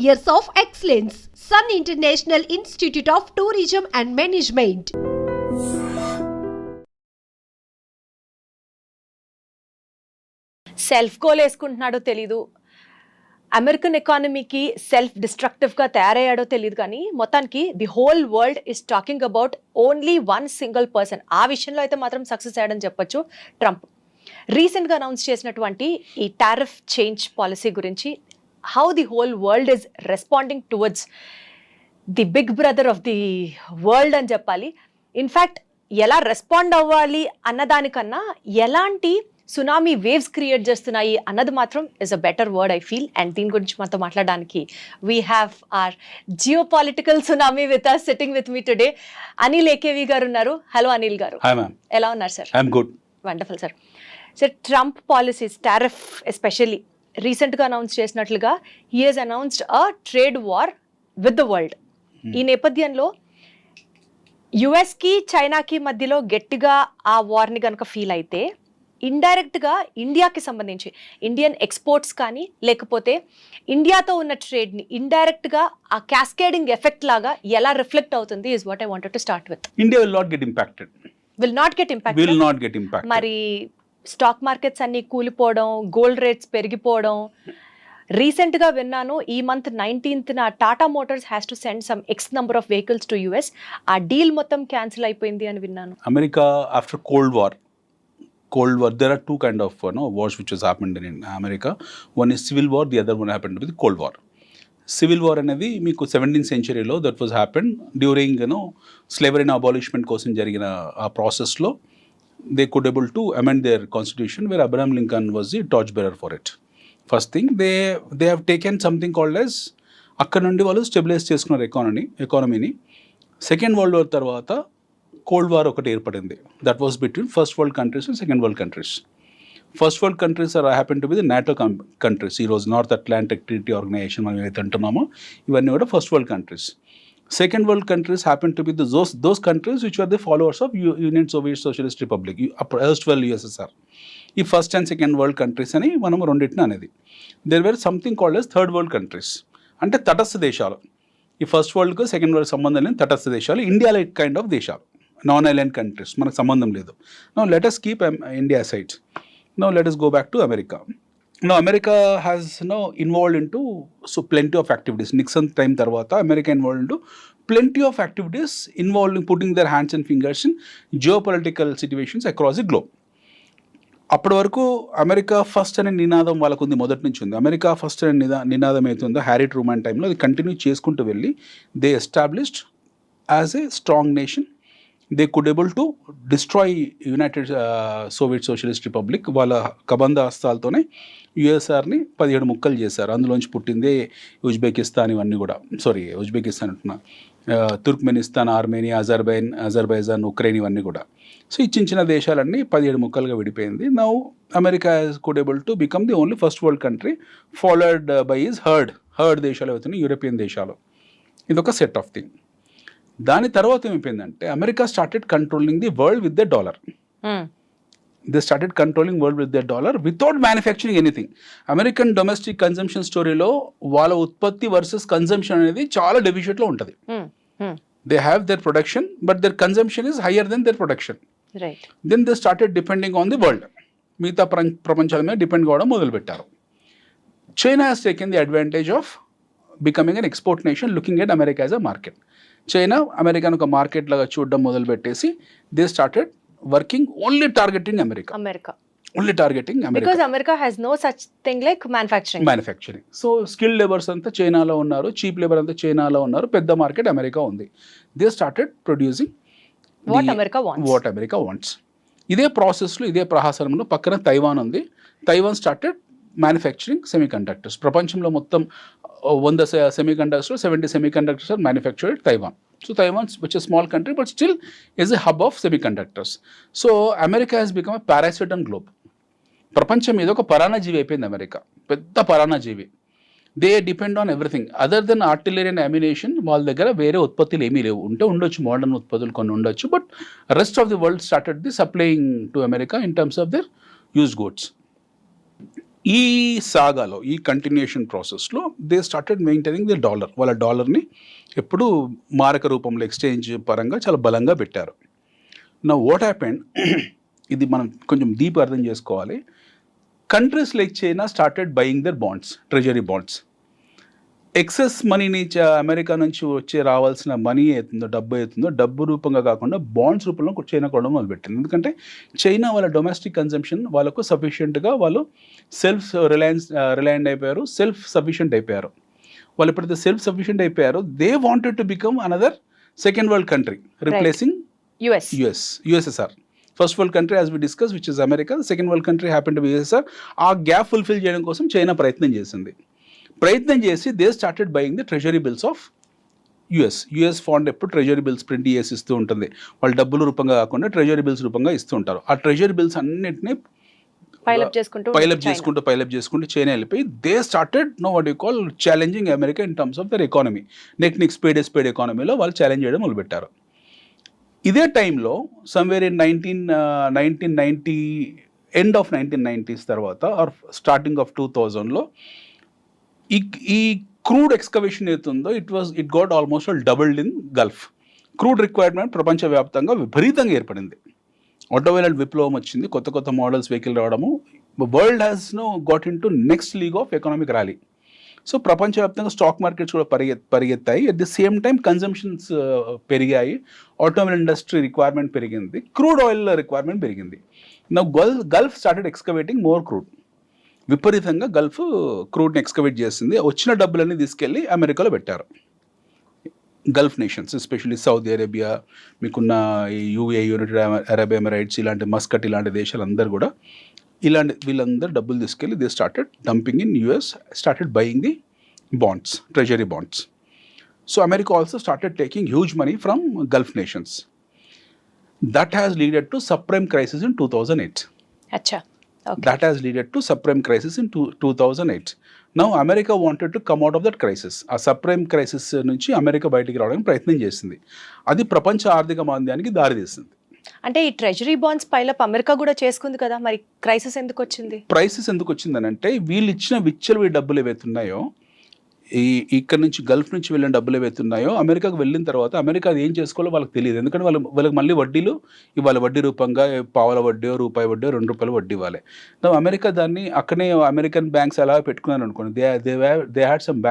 years of excellence. Sun International Institute of Tourism and Management. Self goal వేసుకుంటున్నాడో తెలీదు, American ఎకానమీకి self డిస్ట్రక్టివ్గా తయారయ్యాడో తెలియదు, కానీ మొత్తానికి the whole world is talking about only one single person. ఆ విషయంలో అయితే మాత్రం సక్సెస్ అయ్యాడని చెప్పొచ్చు. ట్రంప్ రీసెంట్గా అనౌన్స్ చేసినటువంటి ఈ టారిఫ్ చేంజ్ పాలసీ గురించి how the whole world is responding towards the big brother of the world అని చెప్పాలి. ఇన్ఫ్యాక్ట్ ఎలా రెస్పాండ్ అవ్వాలి అన్నదానికన్నా ఎలాంటి సునామీ వేవ్స్ క్రియేట్ చేస్తున్నాయి అన్నది మాత్రం is a better word I feel. And దీని గురించి మనతో మాట్లాడడానికి we have our geopolitical tsunami with us sitting with me today. Anil AKV garu ఉన్నారు. హలో అనిల్ గారు, ఎలా ఉన్నారు sir? Good, wonderful sir. Sir, Trump policies, tariff especially రీసెంట్గా అనౌన్స్ చేసినట్లుగా he has announced a trade war with the world. ఈ నేపథ్యంలో యుఎస్కి చైనాకి మధ్యలో గట్టిగా ఆ వార్ని కనుక ఫీల్ అయితే ఇండైరెక్ట్గా ఇండియాకి సంబంధించి ఇండియన్ ఎక్స్పోర్ట్స్ కానీ లేకపోతే ఇండియాతో ఉన్న ట్రేడ్ని ఇండైరెక్ట్గా ఆ క్యాస్కేడింగ్ ఎఫెక్ట్ లాగా ఎలా రిఫ్లెక్ట్ అవుతుంది is what I wanted to start with. India will not get impacted. Will not get impacted. మరి స్టాక్ మార్కెట్స్ అన్ని కూలిపోవడం, గోల్డ్ రేట్స్ పెరిగిపోవడం. రీసెంట్గా విన్నాను ఈ month 19th Tata Motors has to send some X number of vehicles to US. ఆ deal మొత్తం cancel అయిపోయింది అని విన్నాను. America after cold war, there are two kind of wars which has happened in America. One is civil war, the other one happened with Cold War. Civil war అనేది మీకు 17th centuryలో that was happened during slavery abolishment కోసం జరిగిన ఆ ప్రాసెస్లో they could able to amend their constitution where Abraham Lincoln was the torch bearer for it. First thing they have taken something called as అక్కడ నుండి వాళ్ళు stabilise చేసుకున్నారు ఎకానమీని. Second world war తర్వాత కోల్డ్ వార్ ఒకటి ఏర్పడింది. That was between first world countries and second world countries. First world countries are happen to be the NATO countries. ఈరోజు North Atlantic Treaty Organisation మనం ఏదైతే అంటున్నామో ఇవన్నీ కూడా first world countries. Second world countries happen to be those countries which are the followers of Union Soviet Socialist Republic, erstwhile USSR. ఈ first and second world countries అని మనం రెండింటిని అనేది. There were something called as third world countries, అంటే తటస్థ దేశాలు. ఈ first వరల్డ్కు second world సంబంధం లేని తటస్థ దేశాలు, ఇండియా లైక్ కైండ్ ఆఫ్ దేశాలు, నాన్ ఐలాండ్ కంట్రీస్, మనకు సంబంధం లేదు. Now let us keep India aside. Now let us go back to America. Now America has involved into plenty of activities. Nixon time tarvata America involved into plenty of activities involving putting their hands and fingers in geopolitical situations across the globe. అప్పటి వరకు America first అనే నినాదం వాళ్ళకు ఉంది, మొదటి నుంచి ఉంది. America first అనే నినాదం అవుతుందో హ్యారీ ట్రూమాన్ టైంలో అది కంటిన్యూ చేసుకుంటూ వెళ్ళి they established as a strong nation. They could able to destroy United Soviet Socialist republic. వాళ్ళ కబంధ హస్తాలతోనే యుఎస్ఆర్ని 17 ముక్కలు చేశారు. అందులోంచి పుట్టిందే ఉజ్బెకిస్తాన్, ఇవన్నీ కూడా ఉజ్బెకిస్తాన్ అంటున్నా, తుర్క్మెనిస్తాన్, ఆర్మేనియా, అజర్బైజాన్, ఉక్రెయిన్, ఇవన్నీ కూడా. సో ఈ చిన్న దేశాలన్నీ 17 ముక్కలుగా విడిపోయింది. Now America could able to become the only first world country followed by is heard దేశాలు అవుతున్నాయి, యూరోపియన్ దేశాలు. ఇదొక సెట్ ఆఫ్ థింగ్. దాని తర్వాత ఏమైపోయిందంటే America started controlling the world with the dollar. They started controlling world with the dollar without manufacturing anything. American domestic consumption స్టోరీలో వాళ్ళ ఉత్పత్తి వర్సెస్ కన్జంప్షన్ అనేది చాలా డెఫిషియట్లో ఉంటుంది. They have their production but their consumption is higher than their production. Then they started depending on the world. మిగతా ప్రపంచాల మీద డిపెండ్ కావడం మొదలుపెట్టారు. China has taken the advantage of becoming an export nation, looking at America as a market. China అమెరికాను ఒక market లాగా చూడడం మొదలుపెట్టేసి they started working only targeting America. Only targeting America. Because America has no such thing like manufacturing. So skill labours అంతా చైనాలో ఉన్నారు, cheap labour అంతా చైనాలో ఉన్నారు, పెద్ద మార్కెట్ అమెరికా ఉంది. They started producing what America wants. ఇదే ప్రాసెస్లో, ఇదే ప్రహాసనంలో పక్కన తైవాన్ ఉంది. Taiwan started manufacturing semiconductors. ప్రపంచంలో మొత్తం 100 సెమీ కండక్టర్స్లో 70 semi conductors are manufactured Taiwan. So Taiwan, which is a small country, but still is a hub of semiconductors. So America has become a parasite on globe. ప్రపంచం మీద ఒక పరాన్నజీవి అయిపోయింది America, పెద్ద పరాన్నజీవి. They depend on everything other than artillery and ammunition. వాళ్ళ దగ్గర వేరే ఉత్పత్తులు ఏమీ లేవు. ఉండొచ్చు మోడర్న్ ఉత్పత్తులు కొన్ని ఉండొచ్చు, but rest of the world started the supplying to America in terms of there used goods. ఈ సాగాలో, ఈ కంటిన్యూషన్ ప్రాసెస్లో they started maintaining the dollar. వాళ్ళ డాలర్ని ఎప్పుడు మారక రూపంలో ఎక్స్చేంజ్ పరంగా చాలా బలంగా పెట్టారు. నా వాట్ హ్యాపెండ్, ఇది మనం కొంచెం డీప్ అర్థం చేసుకోవాలి. Countries like China started buying their bonds, treasury bonds. Excess మనీని అమెరికా నుంచి రావాల్సిన మనీ అవుతుందో, డబ్బు రూపంగా కాకుండా బాండ్స్ రూపంలో చైనా కొనడం మొదలుపెట్టింది. ఎందుకంటే చైనా వాళ్ళ డొమెస్టిక్ కన్జంప్షన్ వాళ్ళకు సఫిషియెంట్గా వాళ్ళు రిలయంట్ అయిపోయారు, సెల్ఫ్ సఫిషియెంట్ అయిపోయారు. వాళ్ళు ఎప్పుడైతే సెల్ఫ్ సఫిషియెంట్ అయిపోయారో they wanted to become another second world country, replacing USSR. First world country as we discuss which is America, second world country happen to be USSR. ఆ gap fulfil చేయడం కోసం China ప్రయత్నం చేసి they started buying the treasury bills of US fund. ఎప్పుడు treasury bills print చేసి ఇస్తూ ఉంటుంది. వాళ్ళు డబ్బుల రూపంగా కాకుండా ట్రెజరీ బిల్స్ రూపంగా ఇస్తూ ఉంటారు. ఆ ట్రెజరీ బిల్స్ అన్నింటినీ పైలప్ చేసుకుంటూ చైనా వెళ్ళిపోయి they started know what you call challenging America in terms of their economy. Next spade ఎకానమీలో వాళ్ళు ఛాలెంజ్ చేయడం మొదలుపెట్టారు. ఇదే టైంలో somewhere in 1990 end of 1990s తర్వాత ఆర్ స్టార్టింగ్ ఆఫ్ 2000లో ఈ క్రూడ్ ఎక్స్కవేషన్ ఏతుందో it got almost doubled in Gulf. Crude requirement ప్రపంచవ్యాప్తంగా విపరీతంగా ఏర్పడింది. ఆటోమొబైల్ విప్లవం వచ్చింది, కొత్త మోడల్స్ వెహికల్ రావడము. World has got in to next league of economic rally. So ప్రపంచవ్యాప్తంగా స్టాక్ మార్కెట్స్ కూడా పరిగెత్తాయి. At the same time consumptions పెరిగాయి, ఆటోమొబైల్ ఇండస్ట్రీ రిక్వైర్మెంట్ పెరిగింది, క్రూడ్ ఆయిల్ రిక్వైర్మెంట్ పెరిగింది. Now Gulf started excavating more crude. విపరీతంగా Gulf క్రూడ్ని excavate చేసింది. వచ్చిన డబ్బులన్నీ తీసుకెళ్ళి అమెరికాలో పెట్టారు. Gulf nations, especially Saudi Arabia, మీకున్న యూఏ, యునైటెడ్ అరబ్ ఎమిరేట్స్, ఇలాంటి మస్కట్ ఇలాంటి దేశాలందరూ కూడా వీళ్ళందరూ డబ్బులు తీసుకెళ్ళి they started dumping in US, started buying the bonds, treasury bonds. So America also started taking huge money from Gulf nations. That has leaded to subprime crisis in 2008. That has led to subprime crisis in 2008. Now America wanted to come out of that crisis. ఆ subprime crisis నుంచి America బయటికి రావడానికి ప్రయత్నం చేసింది. అది ప్రపంచ ఆర్థిక మాంద్యానికి దారితీసింది. అంటే ఈ ట్రెజరీ బాండ్స్ పైలప్ అమెరికా కూడా చేసుకుంది కదా, మరి క్రైసిస్ ఎందుకు వచ్చింది అని అంటే వీళ్ళు ఇచ్చిన విచ్చలవి డబ్బులు ఏవైతున్నాయో, ఇక్కడ నుంచి గల్ఫ్ నుంచి వెళ్ళిన డబ్బులు ఏవైతున్నాయో అమెరికాకు వెళ్ళిన తర్వాత అమెరికా అది ఏం చేసుకోవాలో వాళ్ళకి తెలియదు. ఎందుకంటే వాళ్ళకి మళ్ళీ వడ్డీలు ఇవ్వాలి, వడ్డీ రూపంగా పావుల వడ్డీ, రూపాయి వడ్డీ, ₹2 వడ్డీ ఇవ్వాలి. అమెరికా దాన్ని అక్కడే అమెరికన్ బ్యాంక్స్ అలా పెట్టుకున్నారు అనుకోండి. They had some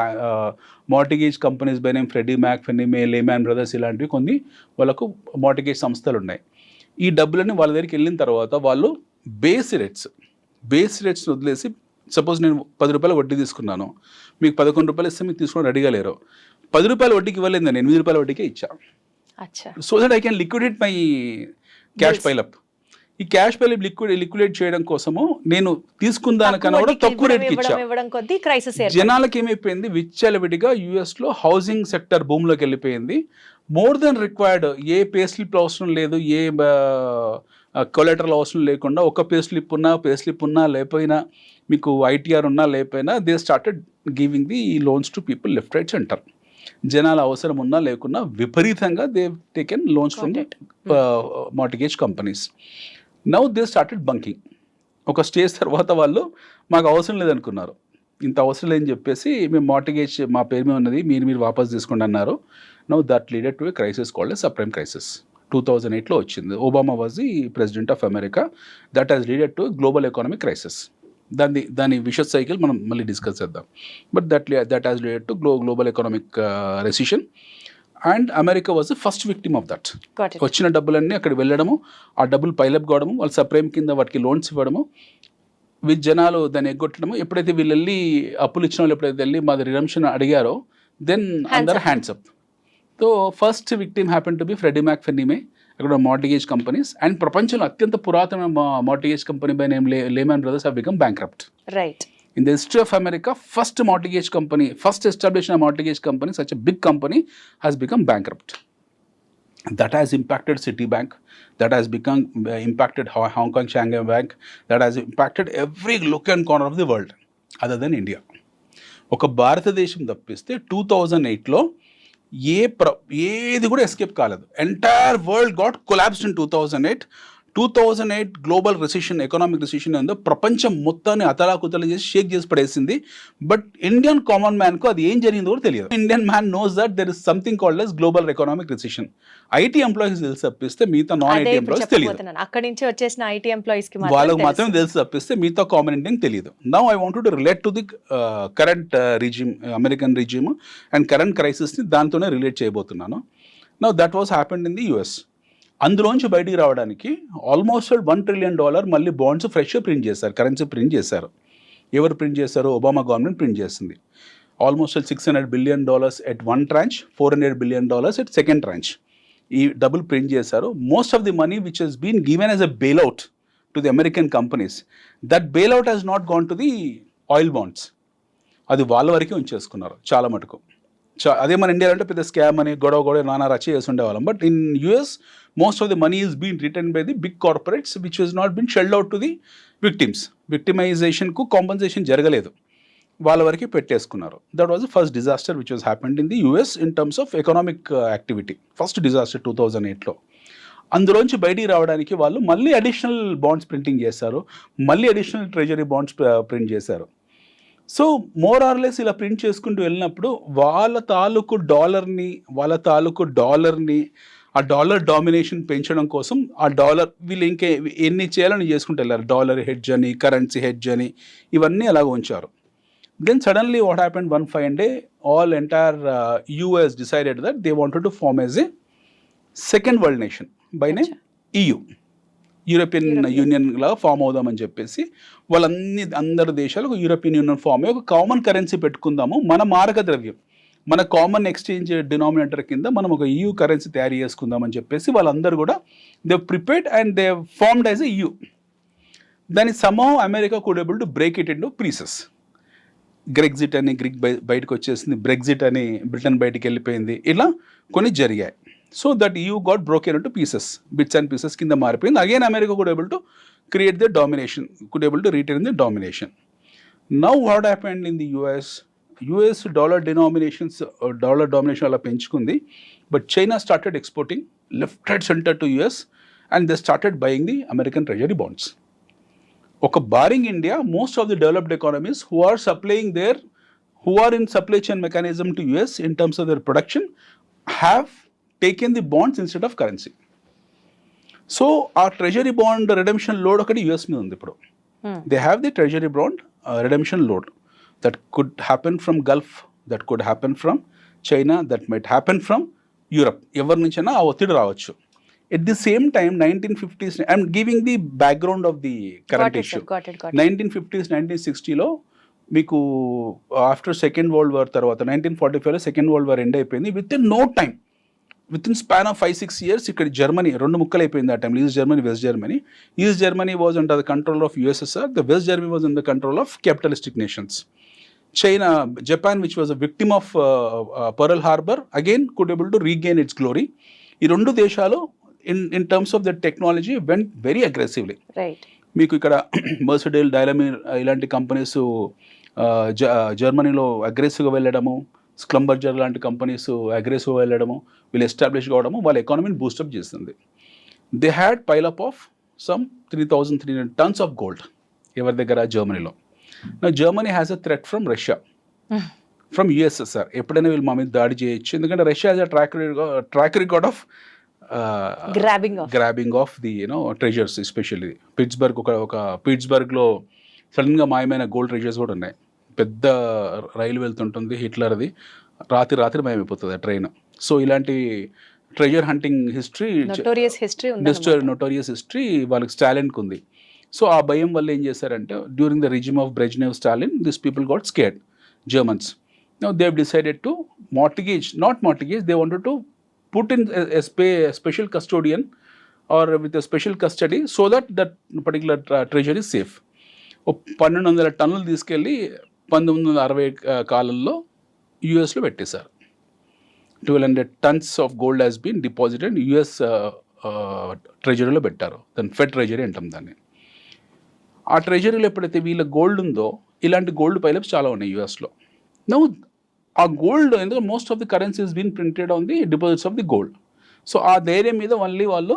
mortgage companies by name Freddie Mac, Fannie Mae, Lehman Brothers, ఇలాంటివి కొన్ని వాళ్ళకు మార్టిగేజ్ సంస్థలు ఉన్నాయి. ఈ డబ్బులని వాళ్ళ దగ్గరికి వెళ్ళిన తర్వాత వాళ్ళు బేస్ రేట్స్ని వదిలేసి, సపోజ్ నేను ₹10 వడ్డీ తీసుకున్నాను, మీకు ₹11 ఇస్తే మీకు తీసుకుని రెడీగా లేరు. ₹10 వడ్డీకి ఇవ్వలేదు, నేను ₹8 వడ్డీకే ఇచ్చా. So that I can liquidate my cash pile up. ఈ క్యాష్ పైలప్ లిక్విడేట్ చేయడం కోసము నేను తీసుకున్న దానికన్నా కూడా తక్కువ రేట్కి ఇచ్చా. జనాలకి ఏమైపోయింది, విచ్చలవిడిగా యుఎస్లో హౌసింగ్ సెక్టర్ భూమిలోకి వెళ్ళిపోయింది. మోర్ దెన్ రిక్వైర్డ్, ఏ పే స్లిప్ అవసరం లేదు, ఏ కొలెటరల్ అవసరం లేకుండా, ఒక పే స్లిప్ ఉన్నా లేకపోయినా, మీకు ఐటీఆర్ ఉన్నా లేకపోయినా, they started giving the loans to people left right centre. జనాల అవసరం ఉన్నా లేకున్నా విపరీతంగా they taken loans from mortgage companies. Now they started bunking. ఒక స్టేజ్ తర్వాత వాళ్ళు మాకు అవసరం లేదనుకున్నారు, ఇంత అవసరం లేదని చెప్పేసి మేము మార్టిగేజ్ మా పేరు మీద ఉన్నది మీరు వాపస్ తీసుకోండి అన్నారు. Now that leaded to a crisis called a subprime crisis. 2008లో వచ్చింది. Obama was the president of America. That has leaded to global economic crisis. దాని విషస్ సైకిల్ మనం మళ్ళీ డిస్కస్ చేద్దాం. But that has leaded to global economic recession and America was the first victim of that. వచ్చిన డబ్బులన్నీ అక్కడ వెళ్ళడము, ఆ డబ్బులు పైలప్ కావడము, వాళ్ళు సప్రైమ్ కింద వాటికి లోన్స్ ఇవ్వడము, జనాలు దాన్ని ఎగ్గొట్టడము. ఎప్పుడైతే వీళ్ళు వెళ్ళి అప్పులు ఇచ్చిన వాళ్ళు ఎప్పుడైతే వెళ్ళి మాది రిడమ్షన్ అడిగారో, then under hands up. So first victim happen to be Freddie Mac, Fannie Mae, అక్కడ మార్టిగేజ్ కంపెనీస్. అండ్ ప్రపంచంలో అత్యంత పురాతన mortgage company by name Lehman Brothers have become bankrupt. Right. In the history of America, first established mortgage company, such a big company, has become bankrupt. That has impacted Citibank, that has impacted Hong Kong Shanghai Bank, that has impacted every nook and corner of the world other than India. ఒక భారతదేశం తప్పిస్తే 2008లో ఏది కూడా escape కాలేదు. Entire world got collapsed in 2008. 2008 global recession, economic recession ఉందో ప్రపంచం మొత్తాన్ని అతలాకుతల చేసి షేక్ చేసి పడేసింది. బట్ ఇండియన్ కామన్ మ్యాన్ కు అది ఏం జరిగిందో కూడా తెలియదు. Indian man knows that there is something called yes global economic recession. IT employees తెలిసి తప్పిస్తే మిగతా నాన్ ఐటీ ఎంప్లాయీస్ తెలియదు. అక్కడి నుంచి వచ్చేసిన ఐటీ ఎంప్లాయీస్ కి వాళ్ళకి మాత్రం తెలిసి తప్పిస్తే మిగతా కామన్ ఇండియన్ తెలియదు. Now I want to relate to the current regime, American regime and current crisis ని దాంతోనే రిలేట్ చేయబోతున్నాను. Now that was happened in the US. అందులోంచి బయటికి రావడానికి ఆల్మోస్ట్ $1 trillion మళ్ళీ బాండ్స్ ఫ్రెష్ ప్రింట్ చేశారు, కరెన్సీ ప్రింట్ చేశారు. ఎవరు ప్రింట్ చేశారు? ఒబామా గవర్నమెంట్ ప్రింట్ చేసింది. Almost $600 billion at one tranche, $400 billion at second tranche. ఈ డబుల్ ప్రింట్ చేశారు. Most of the money which has been given as a bailout to the American companies, that bailout has not gone to the oil bonds. అది వాళ్ళ వరకే ఉంచేసుకున్నారు చాలా మటుకు. అదే మన ఇండియాలో అంటే పెద్ద స్కామ్ అని గొడవ నానా రచ్చ చేసి ఉండేవాళ్ళం. But in US most of the money is been return by the big corporates which is not been shelled out to the victims. విక్టిమైజేషన్కు కాంపన్సేషన్ జరగలేదు, వాళ్ళ వరకు పెట్టేసుకున్నారు. That was the first disaster which was happened in the US in terms of economic activity. First disaster 2008లో. అందులోంచి బయటికి రావడానికి వాళ్ళు మళ్ళీ అడిషనల్ బాండ్స్ ప్రింటింగ్ చేశారు, మళ్ళీ అడిషనల్ ట్రెజరీ బాండ్స్ ప్రింట్ చేశారు. సో మోర్ ఆర్లెస్ ఇలా ప్రింట్ చేసుకుంటూ వెళ్ళినప్పుడు వాళ్ళ తాలూకు డాలర్ని ఆ డాలర్ డామినేషన్ పెంచడం కోసం ఆ డాలర్ వీళ్ళు ఇంకే ఎన్ని చేయాలని చేసుకుంటూ వెళ్ళారు. డాలర్ హెడ్జ్ అని, కరెన్సీ హెడ్జ్ అని, ఇవన్నీ అలాగ ఉంచారు. Then suddenly what happened one fine day, all entire US decided that they wanted to form as a second world nation by name EU, European Union లాగా ఫామ్ అవుదామని చెప్పేసి అందరు దేశాలకు యూరోపియన్ యూనియన్ ఫామ్ అయ్యి ఒక కామన్ కరెన్సీ పెట్టుకుందాము, మన మారక ద్రవ్యం, మన కామన్ ఎక్స్చేంజ్ డినామినేటర్ కింద మనం ఒక EU కరెన్సీ తయారు చేసుకుందామని చెప్పేసి వాళ్ళందరూ కూడా they prepared and they formed as a EU. దాని somehow America could able to break it into pieces. Grexit అని గ్రీక్ బయటకు వచ్చేసింది, బ్రెగ్జిట్ అని బ్రిటన్ బయటికి వెళ్ళిపోయింది, ఇలా కొన్ని జరిగాయి. So that EU got broken into pieces, bits and pieces కింద మారిపోయింది. Again America could able to create the domination, could able to retain the domination. Now what happened in the US dollar domination అలా పెంచుకుంది. But China started exporting left, right, center to US and they started buying the American treasury bonds. ఒక barring India, most of the developed economies who are in supply chain mechanism to US in terms of their production have taken the bonds instead of currency. So our treasury bond redemption load ఒకటి US మీద ఉంది ఇప్పుడు. They have the treasury bond redemption load that could happen from Gulf, that could happen from China, that might happen from Europe. ఎవరి నుంచైనా ఆ ఒత్తిడి రావచ్చు. At the same time 1950s, I'm giving the background of the current issue. 1950s 1960లో మీకు after second world war తర్వాత 1945లో second world war end అయిపోయింది. With in span of 5-6 years ఇక్కడ Germany రెండు ముక్కలు అయిపోయింది. ఆ టైంలో east Germany, west Germany. East Germany was under the control of USSR, the west Germany was under the control of capitalistic nations. China, Japan which was a victim of pearl harbour again could able to regain it's glory. ఈ రెండు దేశాలు in terms of the technology went very aggressively. మీకు ఇక్కడ మర్సిడైల్, డైలమీర్ ఇలాంటి companies జర్మనీలో అగ్రెసివ్గా వెళ్ళడము, స్క్లంబర్జర్ లాంటి కంపెనీస్ అగ్రెసివ్ వెళ్ళడము, వీళ్ళు ఎస్టాబ్లిష్ కావడము వాళ్ళ ఎకానమీని బూస్టప్ చేస్తుంది. They had pile up of some 3,300 tons of gold ఎవరి దగ్గర? జర్మనీలో. Now Germany has a threat from Russia, from USSR. ఎప్పుడైనా వీళ్ళు మా మీద దాడి చేయొచ్చు, ఎందుకంటే Russia has a track record of grabbing of the treasures. Especially పిట్స్బర్గ్లో సడన్గా మాయమైన గోల్డ్ ట్రెజర్స్ కూడా ఉన్నాయి. పెద్ద రైలు వెళ్తుంటుంది హిట్లర్ది, రాత్రి మాయమైపోతుంది ఆ ట్రైన్. సో ఇలాంటి treasure hunting history, notorious history వాళ్ళకి స్టాలిన్కి ఉంది. సో ఆ భయం వల్ల ఏం చేశారంటే during the regime of Brezhnev, Stalin, this people got scared, Germans. Now they have decided to not mortgage, they wanted to put in a special custodian or with a special custody so that that particular treasure is safe. 1,200 టన్నులు తీసుకెళ్ళి 1960 కాలంలో యూఎస్లో పెట్టేశారు. 1,200 tons of gold has been deposited US ట్రెజరీలో పెట్టారు. దాన్ని fed treasury అంటాం దాన్ని. ఆ ట్రెజరీలో ఎప్పుడైతే వీళ్ళ గోల్డ్ ఉందో, ఇలాంటి గోల్డ్ పైలప్స్ చాలా ఉన్నాయి యూఎస్లో. నౌ ఆ గోల్డ్ ఎందుకంటే most of the currency is been printed on the deposits of the gold. So ఆ ధైర్యం మీద మళ్ళీ వాళ్ళు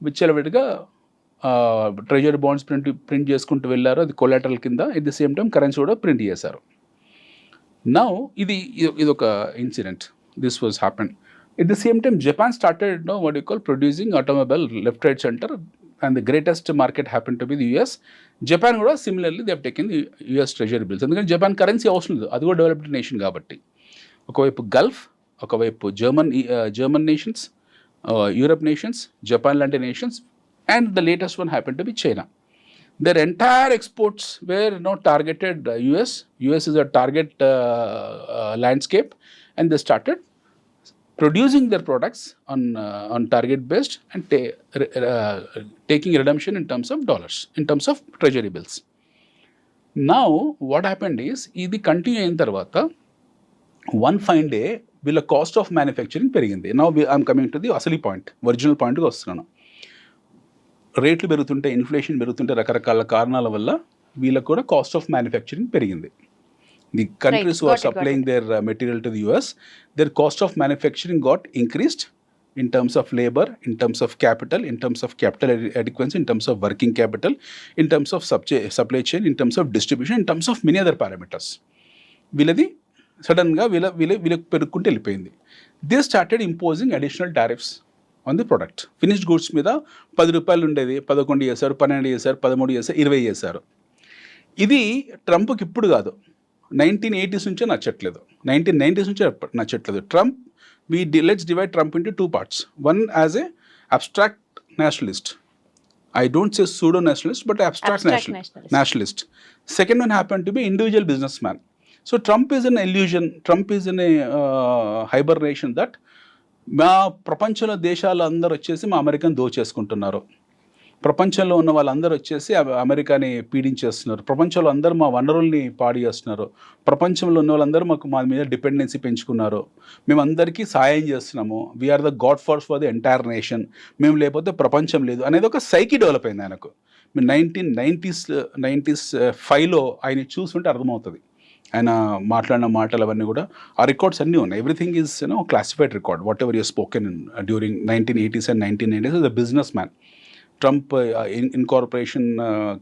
విచ్చలవిడిగా ట్రెజరీ బాండ్స్ ప్రింట్ చేసుకుంటూ వెళ్ళారు, అది కొలాటరల్ కింద. At the same time currency కూడా ప్రింట్ చేశారు. నౌ ఇది ఒక incident, this was happen. At the same time Japan started what you call producing automobile left right centre, and the greatest market happen to be the US. Japan కూడా similarly they have taken the US treasury bills, ఎందుకంటే Japan currency అవసరం లేదు, అది కూడా developed nation కాబట్టి. ఒకవైపు Gulf, ఒకవైపు German nations, Europe nations, Japan లాంటి nations, and the latest one happened to be China. Their entire exports were targeted US. US is a target landscape, and they started producing their products on target based and taking redemption in terms of dollars, in terms of treasury bills. Now what happened is, ఇది continue అయిన తర్వాత one fine day వీళ్ళ cost of manufacturing పెరిగింది. Now I'm coming to the అసలీ point, original పాయింట్కి వస్తున్నాను. రేట్లు పెరుగుతుంటే, inflation పెరుగుతుంటే, రకరకాల కారణాల వల్ల వీళ్ళకు కూడా కాస్ట్ ఆఫ్ మ్యానుఫ్యాక్చరింగ్ పెరిగింది. The countries who are supplying their material to the US, their cost of manufacturing got increased in terms of labor, in terms of capital, in terms of capital adequacy, in terms of working capital, in terms of supply chain, in terms of distribution, in terms of many other parameters. వీళ్ళది సడన్గా వీళ్ళకి పెరుగుకుంటూ వెళ్ళిపోయింది. They started imposing additional tariffs on the product. Finished goods మీద 10 రూపాయలు ఉండేది 11 చేశారు, 12 చేశారు, 13 చేశారు, 20 చేశారు. ఇది ట్రంప్కి ఇప్పుడు కాదు, 1980s నుంచే నచ్చట్లేదు, 1990s నుంచే నచ్చట్లేదు. Trump, let's divide Trump into two parts. One as a abstract nationalist. I don't say pseudo nationalist, but abstract nationalist. Second one happened to be individual businessman. So Trump is an illusion. Trump is in a hibernation that మా ప్రపంచంలో దేశాలు అందరూ వచ్చేసి మా అమెరికాని దోచేసుకుంటున్నారు, ప్రపంచంలో ఉన్న వాళ్ళందరూ వచ్చేసి అమెరికాని పీడించేస్తున్నారు, ప్రపంచంలో అందరూ మా వనరుల్ని పాడు చేస్తున్నారు, ప్రపంచంలో ఉన్న వాళ్ళందరూ మా మీద డిపెండెన్సీ పెంచుకున్నారు, మేమందరికీ సాయం చేస్తున్నాము, we are the god for the entire nation, మేము లేకపోతే ప్రపంచం లేదు అనేది ఒక సైకి డెవలప్ అయింది ఆయనకు. మీరు 1995లో ఆయన చూసుకుంటే అర్థమవుతుంది. ఆయన మాట్లాడిన మాటలు అవన్నీ కూడా, ఆ రికార్డ్స్ అన్నీ ఉన్నాయి. Everything is classified record, whatever you spoken during 1980s and 1990s as a business man. Trump incorporation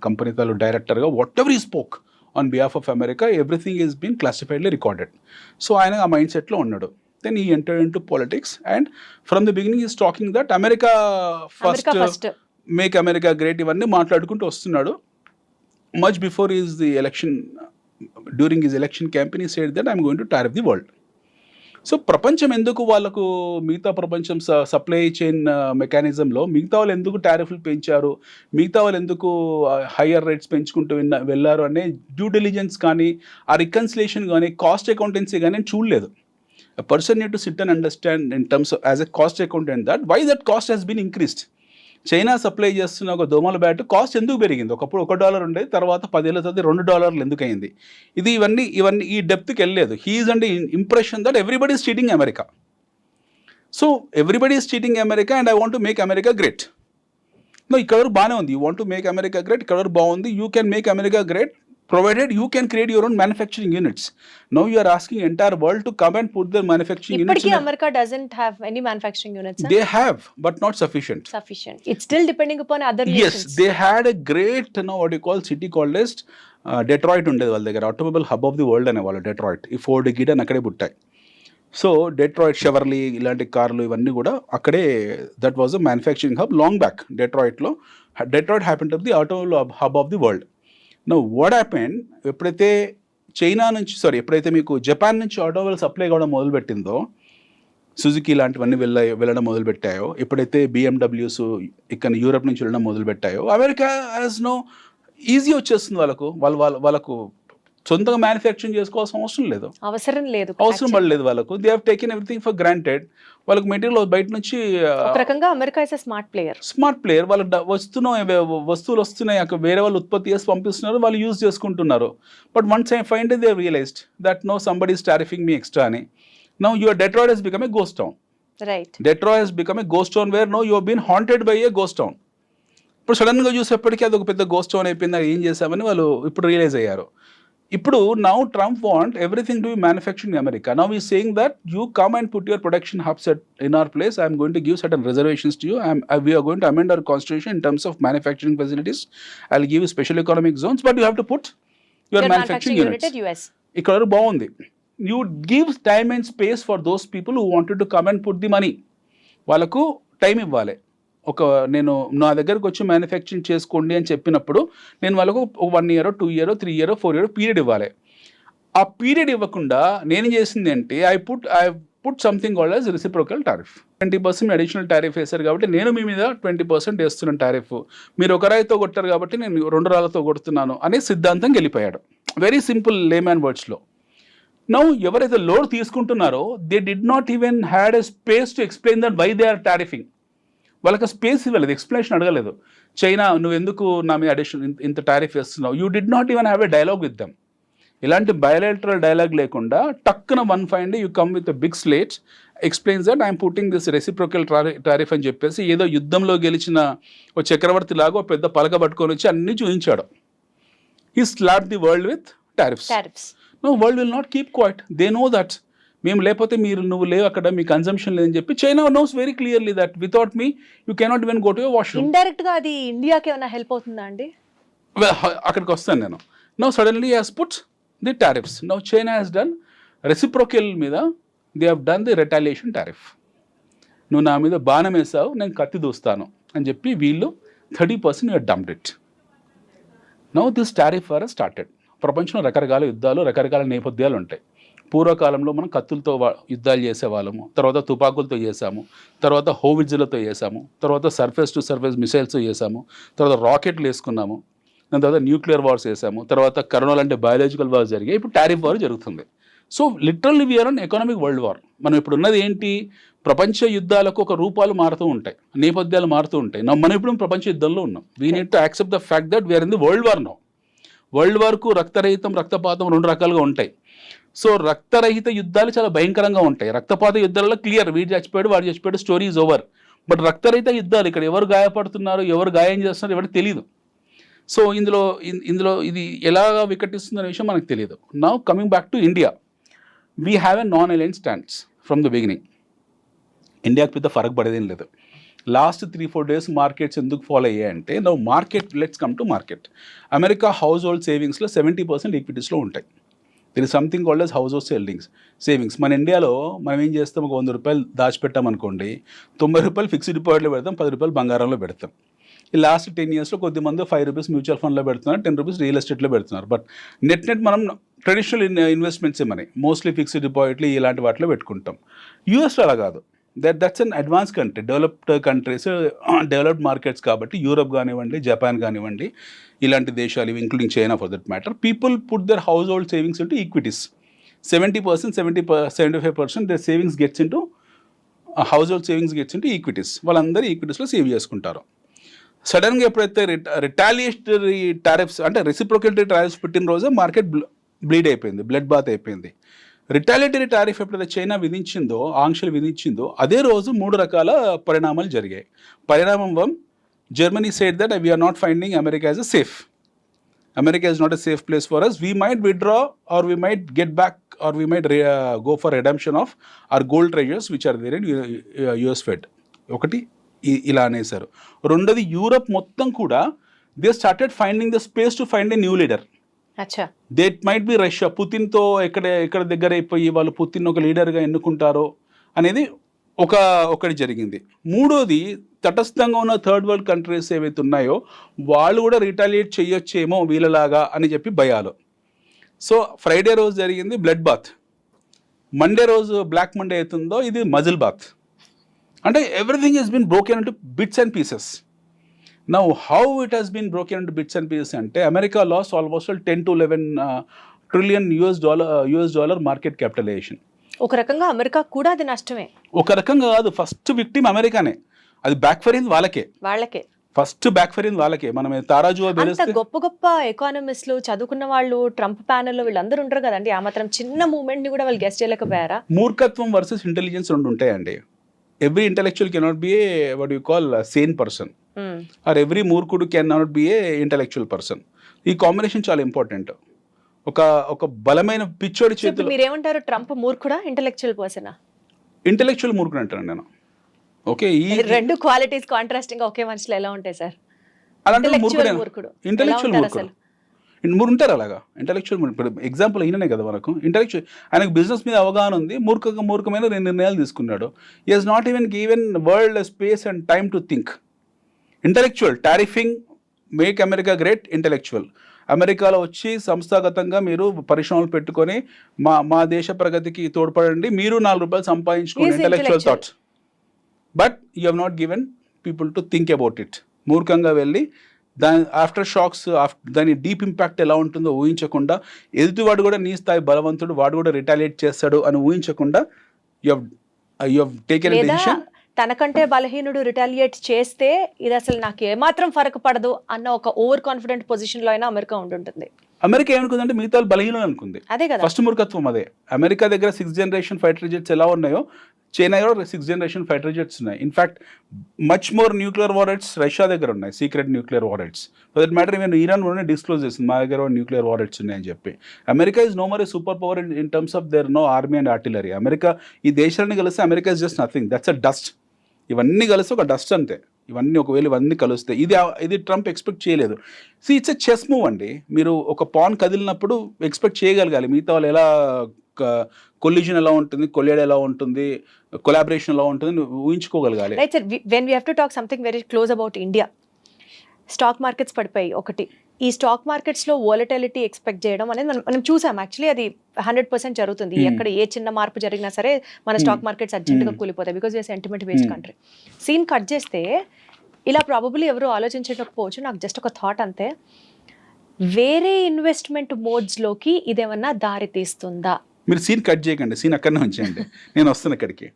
company తాలూ డైరెక్టర్గా whatever he spoke on behalf of America, everything is been classifiedly recorded. So ఆయన ఆ mind సెట్లో ఉన్నాడు. Then he entered in to politics, and from the beginning is talking that America first, make America great, ఇవన్నీ మాట్లాడుకుంటూ వస్తున్నాడు. Much before is the election, during his election campaign, he said that I'm going to tariff the world. So ప్రపంచం ఎందుకు వాళ్ళకు, మిగతా ప్రపంచం supply chain మెకానిజంలో మిగతా వాళ్ళు ఎందుకు టారిఫ్లు పెంచారు, మిగతా వాళ్ళు ఎందుకు హయ్యర్ రేట్స్ పెంచుకుంటూ వెళ్ళారు అనే డ్యూ డిలిజెన్స్ కానీ, ఆ రికన్సిలేషన్ కానీ, కాస్ట్ అకౌంటెన్సీ కానీ చూడలేదు. A person need to sit and understand in terms of, as a cost accountant, that why that cost has been increased. China supply చేస్తున్న ఒక దోమల బ్యాట్ కాస్ట్ ఎందుకు పెరిగింది? ఒకప్పుడు $1 ఉండేది, తర్వాత 10 ఏళ్ళ తర్వాత $2 ఎందుకు అయింది? ఇవన్నీ ఈ డెప్త్కి వెళ్ళలేదు. He is and impression that everybody is cheating America. So everybody is cheating America and I want to make America great. No, ఇక్కడ వరకు బాగానే ఉంది, you want to make America great, ఇక్కడ వరకు బాగుంది. You can make America great provided you can create your own manufacturing units. Now you are asking entire world to come and put their manufacturing units. Ippadi America doesn't have any manufacturing units. They have, but not sufficient. It's still depending upon other nations. Yes, they had a great, what you call city called as Detroit ఉండేది వాళ్ళ దగ్గర, automobile hub of the world అనేవాళ్ళు Detroit. ఈ Ford గిడన్ అక్కడే పుట్టాయి. So Detroit, షెవర్లీ ఇలాంటి కార్లు ఇవన్నీ కూడా అక్కడే, that was a manufacturing hub long back. డెట్రాయిట్లో Detroit happen to be the automobile hub of the world. Now what happened, ఎప్పుడైతే మీకు జపాన్ నుంచి ఆటోమొబైల్ సప్లై కావడం మొదలుపెట్టిందో, సుజుకి ఇలాంటివన్నీ వెళ్ళడం మొదలుపెట్టాయో, ఎప్పుడైతే బిఎండబ్ల్యూస్ ఇక్కడ యూరప్ నుంచి వెళ్ళడం మొదలుపెట్టాయో, అమెరికా యాజ్ నో ఈజీ వచ్చేస్తుంది వాళ్ళకు సొంతంగా మ్యానుఫ్యాక్చరింగ్ చేసుకోవాల్సిన అవసరం పడలేదు వాళ్ళకు. They have taken everything for granted. వాళ్ళకి మెటీరియల్ బయట నుంచి, ఒక రకంగా అమెరికా ఇస్ స్మార్ట్ ప్లేయర్. వాళ్ళకి వస్తువులు వస్తున్నాయి, వేరే వాళ్ళు ఉత్పత్తి చేసి పంపిస్తున్నారు, వాళ్ళు యూజ్ చేసుకుంటున్నారు. But once I find they realised that no somebody is tariffing me extra అని. Now your Detroit has become a ghost town. Detroit has become a ghost town where now you have been haunted by a ghost town. ఇప్పుడు సడన్గా చూసేప్పటికీ అది ఒక పెద్ద ghost town అయిపోయింది, ఏం చేశామని వాళ్ళు ఇప్పుడు రియలైజ్ అయ్యారు. ఇప్పుడు now Trump want everything to be manufactured in America. Now he's saying that you come and put your production hubs in our place. I'm going to give certain reservations to you. We are going to amend our constitution in terms of manufacturing facilities. I'll give you special economic zones, but you have to put your manufacturing units. at US. ఇక్కడ బాగుంది. You give time and space for those people who wanted to come and put the money. వాళ్ళకు time ఇవ్వాలి. నేను నా దగ్గరకు వచ్చి manufacturing చేసుకోండి అని చెప్పినప్పుడు నేను వాళ్ళకు 1 year 2 year 3 year 4 year period ఇవ్వాలి. ఆ పీరియడ్ ఇవ్వకుండా నేను చేసింది ఏంటి, I put something called as reciprocal tariff. 20% additional tariff వేశారు కాబట్టి నేను మీ మీద 20% వేస్తున్నాను టారిఫ్. మీరు ఒక రాయితో కొట్టారు కాబట్టి నేను 2 రాళ్ళతో కొడుతున్నాను అనే సిద్ధాంతం వెళ్ళిపోయాడు. వెరీ సింపుల్ లేమ్యాన్ వర్డ్స్లో. నౌ ఎవరైతే లోడ్ తీసుకుంటున్నారో they did not even had a space to explain that why they are tariffing. వాళ్ళకి స్పేస్ ఇవ్వలేదు, ఎక్స్ప్లెనేషన్ అడగలేదు. చైనా నువ్వు ఎందుకు నా మీద అడిషన్ ఇంత టారిఫ్ వేస్తున్నావు, you did not even have a dialogue with them. ఇలాంటి బయోలాటరల్ డైలాగ్ లేకుండా టక్కున 1 you come with big slates explains that I'm putting this reciprocal tariff అని చెప్పేసి ఏదో యుద్ధంలో గెలిచిన ఓ చక్రవర్తి లాగా పెద్ద పలక పట్టుకొని వచ్చి అన్ని చూపించాడు. He slap the world with tariffs. No, world will not keep quiet. They know that మేము లేకపోతే నువ్వు లేవు అక్కడ, మీ కన్సంప్షన్ లేదని చెప్పి China knows very clearly that without me you cannot even go to your washroom. Indirect గా అది ఇండియాకి ఏమైనా హెల్ప్ అవుతుందా అండి? అక్కడికి వస్తాను నేను. Now suddenly has put the tariffs. Now China has done reciprocal మీద they have done the retaliation tariff. నువ్వు నా మీద బాణం వేసావు, నేను కత్తి దూస్తాను అని చెప్పి వీళ్ళు 30% you are dumped it. Now this tariff war started. ప్రపంచంలో రకరకాల యుద్ధాలు, రకరకాల నేపథ్యాలు ఉంటాయి. పూర్వకాలంలో మనం కత్తులతో యుద్ధాలు చేసేవాళ్ళము, తర్వాత తుపాకులతో చేసాము, తర్వాత హోవిడ్జ్లతో చేసాము, తర్వాత సర్ఫేస్ టు సర్ఫేస్ మిసైల్స్తో చేసాము, తర్వాత రాకెట్లు వేసుకున్నాము, దాని తర్వాత న్యూక్లియర్ వార్స్ వేసాము, తర్వాత కరోనా లాంటి బయాలజికల్ వార్స్ జరిగాయి, ఇప్పుడు టారిఫ్ వార్ జరుగుతుంది. So literally we are on economic world war. మనం ఇప్పుడు ఉన్నది ఏంటి, ప్రపంచ యుద్ధాలకు ఒక రూపాలు మారుతూ ఉంటాయి, నేపథ్యాలు మారుతూ ఉంటాయి. మనం ఇప్పుడు ప్రపంచ యుద్ధంలో ఉన్నాం. We need to accept the fact that we are in the world war now. World వార్కు రక్తరహితం, రక్తపాతం 2 రకాలుగా ఉంటాయి. సో రక్తరహిత యుద్ధాలు చాలా భయంకరంగా ఉంటాయి. రక్తపాత యుద్ధాలలో క్లియర్, వీడు చచ్చిపోయాడు వాడు చచ్చిపోయాడు, స్టోరీ ఈజ్ ఓవర్. బట్ రక్తరహిత యుద్ధాలు ఇక్కడ ఎవరు గాయపడుతున్నారు, ఎవరు గాయం చేస్తున్నారు ఎవరికి తెలియదు. సో ఇందులో ఇది ఎలా వికటిస్తుందనే విషయం మనకు తెలియదు. Now coming back to India, we have a non align stands from the beginning. ఇండియాకి పెద్ద ఫరక్ పడేదేం లేదు. లాస్ట్ 3-4 days మార్కెట్స్ ఎందుకు ఫాలో అయ్యాయంటే, now let's come to market. America house hold సేవింగ్స్లో 70% ఈక్విటీస్లో ఉంటాయి. There is something called as house hold savings. మన ఇండియాలో మనం ఏం చేస్తాం, ఒక 100 రూపాయలు దాచిపెట్టామనుకోండి, 90 రూపాయలు ఫిక్స్డ్ డిపాజిట్లో పెడతాం, 10 రూపాయలు బంగారంలో పెడతాం. ఈ లాస్ట్ 10 yearsలో కొద్దిమంది 5 రూపీస్ మ్యూచువల్ ఫండ్లో పెడుతున్నారు, 10 రూపీస్ రియల్ ఎస్టేట్లో పెడుతున్నారు. బట్ నెట్ మనం ట్రెడిషనల్ ఇన్వెస్ట్మెంట్సే మనీ మోస్ట్లీ ఫిక్స్డ్ డిపాజిట్లు ఇలాంటి వాటిలో పెట్టుకుంటాం. యూఎస్లో అలా కాదు. That's an advance country, developed countries, developed markets కాబట్టి యూరోప్ కానివ్వండి, జపాన్ కానివ్వండి, ఇలాంటి దేశాలు ఇవి including China for that matter, people put their house hold savings into equities. 75% their savings gets into house hold savings gets into equities. వాళ్ళందరూ ఈక్విటీస్లో save చేసుకుంటారు. సడన్గా ఎప్పుడైతే రిటాలియేటరీ టారిఫ్స్ అంటే రెసిప్రోకేటరీ టారిఫ్స్ పెట్టిన రోజే మార్కెట్ బ్లీడ్ అయిపోయింది, బ్లడ్ బాత్ అయిపోయింది. రిటాలియేటరీ టారిఫ్ ఎప్పుడైతే చైనా విధించిందో, ఆంక్షలు విధించిందో, అదే రోజు 3 రకాల పరిణామాలు జరిగాయి. పరిణామం 1, Germany said that we are not finding America as a safe. America is not a safe place for us. We might withdraw, or we might get back, or we might go for redemption of our gold treasures which are there in US Fed. ఒకటి ఇలా అనేసారు. రెండోది, Europe మొత్తం కూడా they started finding the space to find a new leader. That might be Russia. పుతిన్తో ఎక్కడ దగ్గర అయిపోయి వాళ్ళు పుతిన్ ఒక లీడర్గా ఎన్నుకుంటారో అనేది ఒకటి జరిగింది. మూడోది, తటస్థంగా ఉన్న థర్డ్ వరల్డ్ కంట్రీస్ ఏవైతే ఉన్నాయో వాళ్ళు కూడా రిటాలియేట్ చేయొచ్చేమో వీళ్ళలాగా అని చెప్పి భయాలు. సో ఫ్రైడే రోజు జరిగింది బ్లడ్ బాత్, మండే రోజు బ్లాక్ మండే అవుతుందో ఇది మజిల్ బాత్. అంటే everything has been broken into bits and pieces. Now how it has been broken into bits and pieces అంటే, America lost almost 10 to 11 trillion US dollar market capitalization. ఒక రకంగా America కూడా అది నష్టమే. ఒక రకంగా కాదు, ఫస్ట్ విక్టిమ్ అమెరికానే. అది బ్యాక్ ఫర్ అయింది వాళ్ళకే. ఫస్ట్ బ్యాక్ ఫర్ అయింది వాళ్ళకే. మనం తారాజువా గొప్ప ఎకానమిస్టులు చదువుకున్న వాళ్ళు ట్రంప్ ప్యానెల్లో వీళ్ళందరూ ఉంటారు కదండి, ఆ మాత్రం చిన్న మూవ్మెంట్ ని కూడా వాళ్ళు గెస్ట్ చేయలేకపోయారా? మూర్ఖత్వం వర్సెస్ ఇంటెలిజెన్స్ రెండు ఉంటాయండి. Every intellectual cannot be a what you call sane person, or every మూర్ఖుడు cannot be a intellectual person. ఈ కాంబినేషన్ చాలా ఇంపార్టెంట్. ఒక బలమైన పిచ్చోడి ఇప్పుడు చేతిలో మీరేమంటారు, ట్రంప్ మూర్ఖుడా ఇంటెలెక్చువల్ పర్సనా? ఇంటెలెక్చువల్ మూర్ఖుడు అంటాను నేను. ఓకే, ఈ రెండు క్వాలిటీస్ కాంట్రాస్టింగ్ ఒకే మనిషిలో ఎలా ఉంటాయి సార్? అలాంటి ఇంటెలెక్చువల్ మూర్ఖుడు, మూర్ఖుడు ఇంటెలెక్చువల్ ఎలా మూర్ఖుడు ఉంటారు మూడు ఉంటారు అలాగా. ఇంటెలెక్చువల్ ఇప్పుడు ఎగ్జాంపుల్ ఈయననే కదా మనకు ఇంటెలెక్చువల్. ఆయనకు బిజినెస్ మీద అవగాహన ఉంది, మూర్ఖమైన 2 నిర్ణయాలు తీసుకున్నాడు. He has not even given world space and time to think. Intellectual tariffing make America great. Intellectual అమెరికాలో వచ్చి సంస్థాగతంగా మీరు పరిశ్రమలు పెట్టుకొని మా దేశ ప్రగతికి తోడ్పడండి, మీరు ₹4 సంపాదించుకోండి. Intellectual thoughts. But you have not given people to think about it. మూర్ఖంగా వెళ్ళి దాని ఆఫ్టర్ షాక్స్, దాని డీప్ ఇంపాక్ట్ ఎలా ఉంటుందో ఊహించకుండా, ఎదుటివాడు కూడా నీ స్థాయి బలవంతుడు, వాడు కూడా రిటాలియేట్ చేస్తాడు అని ఊహించకుండా you have taken a decision. తనకంటే బలహీనుడు రిటాలియేట్ చేస్తే ఇది అసలు నాకు ఏమాత్రం ఫరక్ పడదు అన్న ఒక ఓవర్ కాన్ఫిడెంట్ పొజిషన్ లో అయినా అమెరికా ఉంటుంటుంది. అమెరికా ఏమనుకుందంటే మిగతా బలహీనులు అనుకుంది. అదే కదా ఫస్ట్ మూర్ఖత్వం అదే. అమెరికా దగ్గర 6th జనరేషన్ ఫైటర్ జెట్స్ ఎలా ఉన్నాయో, చైనా కూడా 6th జనరేషన్ ఫైటర్ జెట్స్ ఉన్నాయి. In fact much more nuclear warheads Russia దగ్గర ఉన్నాయి, secret nuclear warheads. For that matter even Iran కూడా డిస్క్లోజ్ చేసింది మా దగ్గర న్యూక్లియర్ వారెట్స్ ఉన్నాయని చెప్పి. America is no more a super power in terms of their no army and artillery. America ఈ దేశాన్ని కలిస్తే America is just nothing, that's a dust. ఇవన్నీ కలిసి ఒక డస్ట్ అంతే. ఒకవేళ ఇవన్నీ కలిస్తే ఇది ట్రంప్ ఎక్స్పెక్ట్ చేయలేదు. ఇట్స్ ఎ చెస్ మూవ్ అండి. మీరు ఒక పాన్ కదిలినప్పుడు ఎక్స్పెక్ట్ చేయగలగాలి మిగతా వాళ్ళు ఎలా కొలిజన్ ఎలా ఉంటుంది, కొలియడ్ ఎలా ఉంటుంది, కొలాబరేషన్ ఎలా ఉంటుంది ఊహించుకోగలగాలి. Right sir, when we have to talk something very close about India. Stock markets పడిపోయి ఒకటి, ఈ స్టాక్ మార్కెట్స్లో వోలటిలిటీ ఎక్స్పెక్ట్ చేయడం అనేది మనం చూసాం. యాక్చువల్లీ అది 100% జరుగుతుంది. ఎక్కడ ఏ చిన్న మార్పు జరిగినా సరే మన స్టాక్ మార్కెట్స్ అర్జెంట్గా కూలిపోతాయి, because we are sentiment based country. Scene cut చేస్తే ఇలా ప్రాబబ్లీ ఎవరు ఆలోచించకపోవచ్చు, నాకు జస్ట్ ఒక థాట్ అంతే. వేరే ఇన్వెస్ట్మెంట్ మోడ్స్లోకి ఇదేమన్నా దారి తీస్తుందా? మీరు సీన్ కట్ చేయకండి, సీన్ అక్కడనే ఉంచండి, నేను వస్తాను అక్కడికి.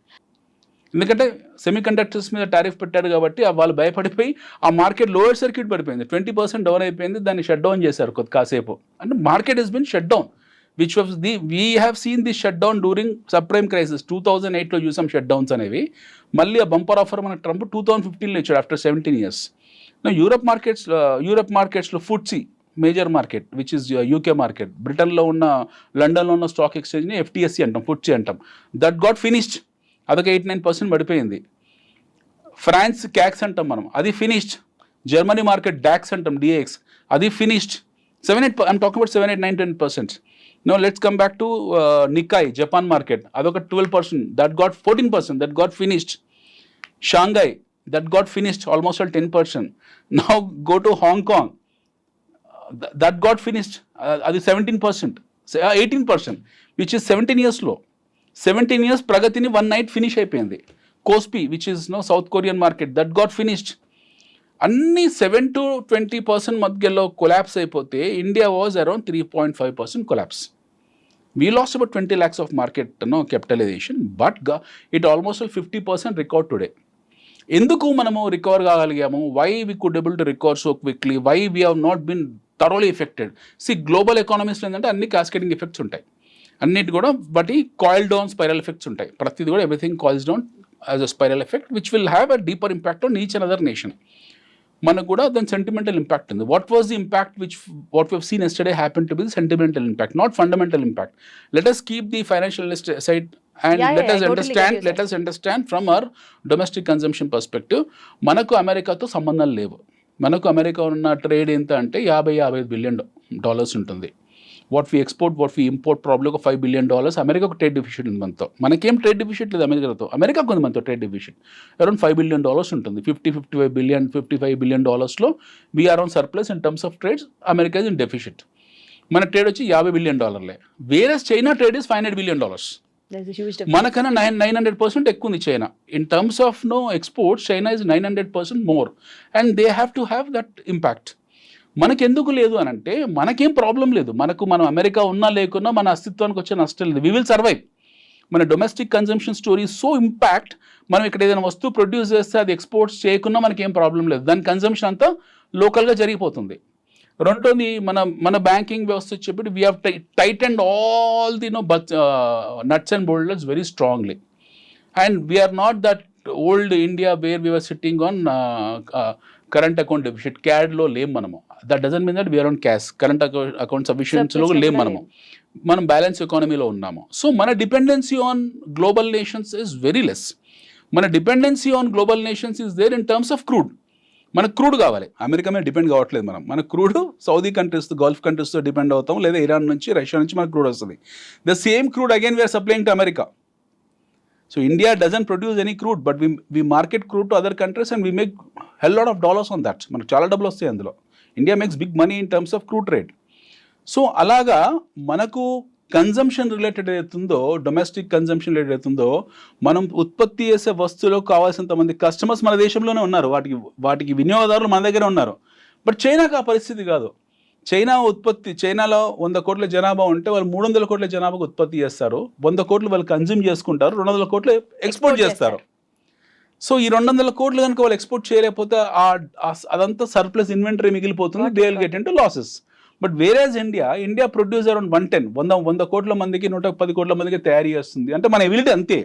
ఎందుకంటే సెమీ కండక్టర్స్ మీద టారిఫ్ పెట్టాడు కాబట్టి వాళ్ళు భయపడిపోయి ఆ మార్కెట్ లోయర్ సర్క్యూట్ పడిపోయింది, 20% డౌన్ అయిపోయింది. దాన్ని షట్ డౌన్ చేశారు కాసేపు. అంటే market has been shut down, which was we have seen this shut down during sub prime crisis. 2008లో చూసాం షట్ డౌన్స్ అనేవి. మళ్ళీ ఆ బంపర్ ఆఫర్ మన ట్రంప్ 2015లో ఇచ్చాడు ఆఫ్టర్ 17 years. యూరప్ మార్కెట్స్లో FTSE major market which is UK market, బ్రిటన్లో ఉన్న లండన్లో ఉన్న స్టాక్ ఎక్స్చేంజ్ని FTSE అంటాం, ఫుట్సీ అంటాం. దట్ గాట్ ఫినిష్డ్, అదొక 8-9% పడిపోయింది. ఫ్రాన్స్ క్యాక్స్ అంటాం మనం, అది ఫినిష్డ్. జర్మనీ మార్కెట్ డాక్స్ అంటాం, DAX, అది finished. 7-8, I'm talking about 7, 8, 9, 10%. No let's come back to Nikkei Japan market, అదొక 12%, that got 14%, that got finished. Shanghai, that got finished almost all 10%. Now go to Hong Kong, that got finished, అది 17%, 18%, which is 17 years లో. 17 years ప్రగతిని 1 night finish అయిపోయింది. KOSPI which is South Korean market, that got finished. అన్ని 7 to 20% మధ్యలో collapse అయిపోతే India was around 3.5% collapse. We lost about 20 lakhs of market capitalization, but it almost 50% record today. ఎందుకు మనము recover కాగలిగాము? Why we could able to recover so quickly? Why we have not been thoroughly affected? Global ఎకానమీస్లో ఏంటంటే అన్ని cascading effects ఉంటాయి అన్నిటి కూడా, but ఈ కాయిల్ డౌన్ స్పైరల్ ఎఫెక్ట్స్ ఉంటాయి. ప్రతిది కూడా everything coils down as a spiral effect which will have a deeper impact on each and other nation. మనకు కూడా దాని సెంటిమెంటల్ ఇంపాక్ట్ ఉంది. What was the impact which what we seen yesterday happen to B sentimental impact, not fundamental impact. Let us keep the financial side and let us understand from our domestic consumption perspective. మనకు అమెరికాతో సంబంధాలు లేవు. మనకు America ఉన్న trade ఎంత అంటే $50-55 billion ఉంటుంది. What we export, what we import problem ఒక $5 billion. అమెరికా ఒక ట్రేడ్ డిఫిషిట్ ఉంది మనతో. మనకేం ట్రేడ్ డిఫిషిట్ లేదు అమెరికాతో. అమెరికాకు ఉంది మనతో ట్రేడ్ డిఫిషిట్ అరౌండ్ $5 billion ఉంటుంది. 55 billion లో we are on surplus in terms of trades. America is in deficit. మన ట్రేడ్ వచ్చి $50 billion. వేరే చైనా ట్రేడ్ ఇస్ $500 billion. మనకన్నా 900% ఎక్కువ ఉంది China. In terms of exports China is 900% more, and they have to have that impact. మనకెందుకు లేదు అని అంటే మనకేం ప్రాబ్లం లేదు. మనం అమెరికా ఉన్నా లేకున్నా మన అస్తిత్వానికి వచ్చే నష్టం లేదు. We will survive. మన domestic consumption story so impact. మనం ఇక్కడ ఏదైనా వస్తువు ప్రొడ్యూస్ చేస్తే అది ఎక్స్పోర్ట్స్ చేయకున్నా మనకేం ప్రాబ్లం లేదు. దాని కన్జంప్షన్ అంతా లోకల్గా జరిగిపోతుంది. రెండోది మన బ్యాంకింగ్ వ్యవస్థ చెప్పి we have tightened all the nuts and bolts very strongly, and we are not that old India where we were sitting on current account deficit క్యాడ్లో లేం మనము. That doesn't mean that we are on cash. Current account సఫిషియన్సీలో లేం మనము. మనం balance ఎకానమీలో ఉన్నాము. So మన dependency on global nations is very less. మన dependency on global nations is there in terms of crude. మనకు క్రూడ్ కావాలి, అమెరికా మీద డిపెండ్ కావట్లేదు మనం. మన క్రూడ్ సౌదీ కంట్రీస్, గల్ఫ్ కంట్రీస్తో డిపెండ్ అవుతాం, లేదా ఇరాన్ నుంచి, రష్యా నుంచి మనకు క్రూడ్ వస్తుంది. The same crude again we are supplying to America. So India doesn't produce any crude, but we market crude to other countries and we make hell lot of dollars on that. మనకు చాలా డబ్బులు వస్తాయి అందులో. India makes big money in terms of crude trade. So అలాగా మనకు consumption related అవుతుందో, domestic consumption related అవుతుందో, మనం ఉత్పత్తి చేసే వస్తువులకు కావాల్సినంత మంది కస్టమర్స్ మన దేశంలోనే ఉన్నారు, వాటికి వినియోగదారులు మన దగ్గర ఉన్నారు. బట్ చైనాకు ఆ పరిస్థితి కాదు. చైనాలో 100 కోట్ల జనాభా ఉంటే వాళ్ళు 300 కోట్ల జనాభాకు ఉత్పత్తి చేస్తారు, 100 కోట్లు వాళ్ళు కన్జ్యూమ్ చేసుకుంటారు, 200 కోట్లు ఎక్స్పోర్ట్ చేస్తారు. సో ఈ 200 కోట్లు కనుక వాళ్ళు ఎక్స్పోర్ట్ చేయలేకపోతే అదంతా సర్ప్లస్ ఇన్వెంటరీ మిగిలిపోతుంది, they will get into losses. But average India produce around 100 కోట్ల మందికి 110 కోట్ల మందికి తయారు చేస్తుంది. అంటే మన ఎబిలిటీ అంతే.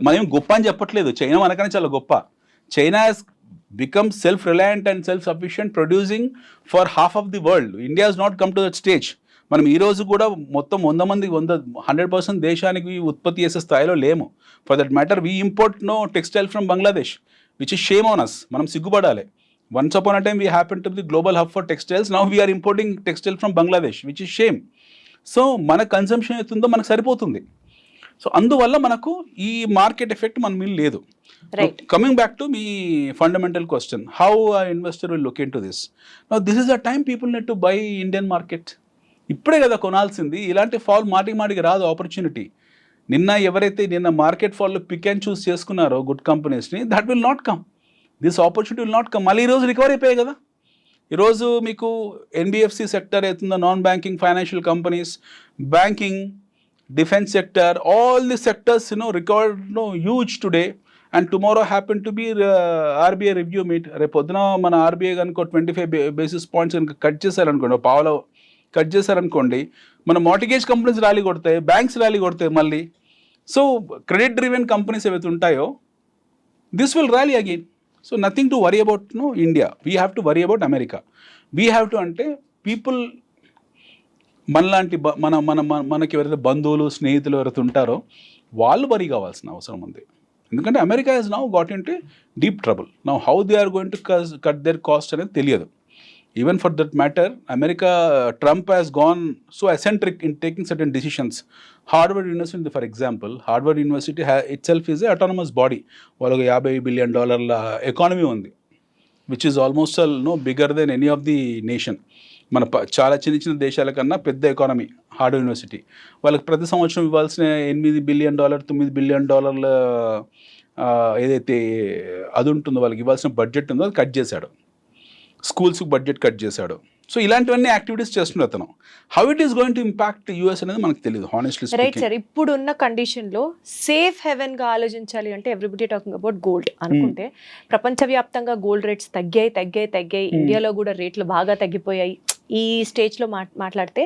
మనం గొప్ప అని చెప్పట్లేదు, చైనా మనకనే చాలా గొప్ప. China become self-reliant and self-sufficient, producing for half of the world. India has not come to that stage. మనం ఈ రోజు కూడా మొత్తం 100% దేశానికి ఉత్పత్తి చేసే స్థాయిలో లేము. For that matter we import textile from Bangladesh, which is shame on us. మనం సిగ్గుపడాలి. Once upon a time we happen to be the global hub for textiles. Now we are importing textile from Bangladesh, which is shame. So మన consumption అవుతుందో మనకు సరిపోతుంది. So అందువల్ల మనకు ఈ market effect మన మీద లేదు. Coming back to me fundamental question, how investor will look in to this. Now this is the time people need to buy Indian market. ఇప్పుడే కదా కొనాల్సింది. ఇలాంటి ఫాల్ మాటికి రాదు ఆపర్చునిటీ. నిన్న మార్కెట్ ఫాల్లో పిక్ అండ్ చూస్ చేసుకున్నారో గుడ్ కంపెనీస్ని, that will not come. This opportunity will not come. మళ్ళీ ఈరోజు రికవర్ అయిపోయాయి కదా. ఈరోజు మీకు ఎన్బిఎఫ్సి సెక్టర్ అవుతుందో, non banking financial companies, banking, defense sector, all the sectors record huge today, and tomorrow happen to be RBI review meet. రేపొద్దున మన RBI కనుక 25 basis points కనుక కట్ చేశారనుకోండి, పావులో కట్ చేశారనుకోండి, మన మార్టిగేజ్ కంపెనీస్ ర్యాలీ కొడతాయి, banks rally కొడతాయి మళ్ళీ. సో క్రెడిట్ డ్రివెన్ కంపెనీస్ ఏవైతే ఉంటాయో, this will rally again. So nothing to worry about India. We have to worry about America. We have to అంటే పీపుల్ మనలాంటి మనకి ఎవరైతే బంధువులు, స్నేహితులు ఎవరైతే ఉంటారో వాళ్ళు వరీ కావాల్సిన అవసరం ఉంది. ఎందుకంటే America has now got into deep trouble. Now how they are going to cut their cost అనేది తెలియదు. Even for that matter America, Trump has gone so eccentric in taking certain decisions. Harvard university for example, Harvard university itself is a autonomous body. వాళ్ళకి $50 billion economy ఉంది, which is almost bigger than any of the nation. మన చాలా చిన్న దేశాల కన్నా పెద్ద economy Harvard university. వాళ్ళకి ప్రతి సంవత్సరం ఇవ్వాల్సిన $8 బిలియన్, $9 బిలియన్ ఏదైతే అది ఉంటుందో, వాళ్ళకి ఇవ్వాల్సిన బడ్జెట్ ఉందో అది కట్ చేశాడు. స్కూల్స్కి బడ్జెట్ కట్ చేశాడు. సో ఇలాంటివన్నీ యాక్టివిటీస్ చేస్తున్నాడు అతను. How it is going to impact US అనేది మనకు తెలియదు, హానెస్ట్లీ స్పీకింగ్. రైట్ సార్, ఇప్పుడున్న కండిషన్లో సేఫ్ హెవెన్గా ఆలోచించాలి అంటే ఎవ్రీబడి టాకింగ్ అబౌట్ గోల్డ్ అనుకుంటే, ప్రపంచవ్యాప్తంగా గోల్డ్ రేట్స్ తగ్గాయి. ఇండియాలో కూడా రేట్లు బాగా తగ్గిపోయాయి. ఈ స్టేజ్లో మాట్లాడితే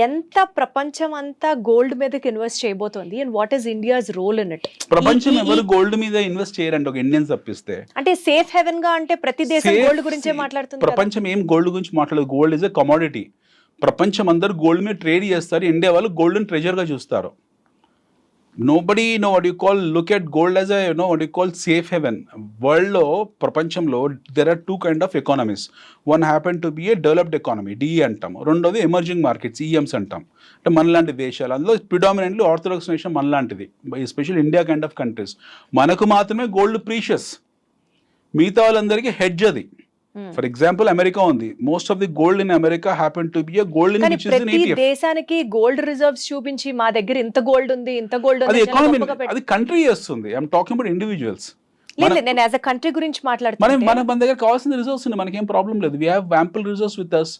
ఎంత ప్రపంచం అంతా గోల్డ్ మీదకి ఇన్వెస్ట్ చేయబోతోంది, and what is India's role in it? ప్రపంచం ఎవరు గోల్డ్ మీద ఇన్వెస్ట్ చేయరండి, ఒక ఇండియన్స్ తప్పిస్తే. అంటే సేఫ్ హెవెన్ గా అంటే ప్రతి దేశం గోల్డ్ గురించే మాట్లాడుతుంది. ప్రపంచం ఏం గోల్డ్ గురించి మాట్లాడదు. Gold is a commodity. ప్రపంచం అందరూ గోల్డ్ మీద ట్రేడ్ చేస్తారు. ఇండియా వాళ్ళు గోల్డ్ ట్రెజర్ గా చూస్తారు. Nobody what you call look at gold as a what you call safe haven. World lo ప్రపంచంలో there are two kind of economies. One happen to be a developed economy, DE అంటాం. రెండోది emerging markets, EMs అంటాం. అంటే మనలాంటి దేశాలు, అందులో predominantly orthodox nation మనలాంటిది, especially India kind of countries. మనకు మాత్రమే గోల్డ్ ప్రీషియస్, మిగతా వాళ్ళందరికీ హెడ్జ్ అది. ఫర్ ఎగ్జాంపుల్ అమెరికా ఉంది. Most of the gold in America happen to be a gold in which is in ETF. దేశానికి గోల్డ్ రిజర్వ్స్ చూపించి మా దగ్గర ఇంత గోల్డ్ ఉంది అది ఎకానమీ, అది కంట్రీ చేస్తుంది. I am talking about individuals. లేదు, నేను యాజ్ ఎ కంట్రీ గురించి మాట్లాడుతున్నాను. మన దగ్గర కావాల్సిన రిజర్వ్స్ ఉన్నాయి, మనకేం ప్రాబ్లం లేదు. We have ample reserves with us.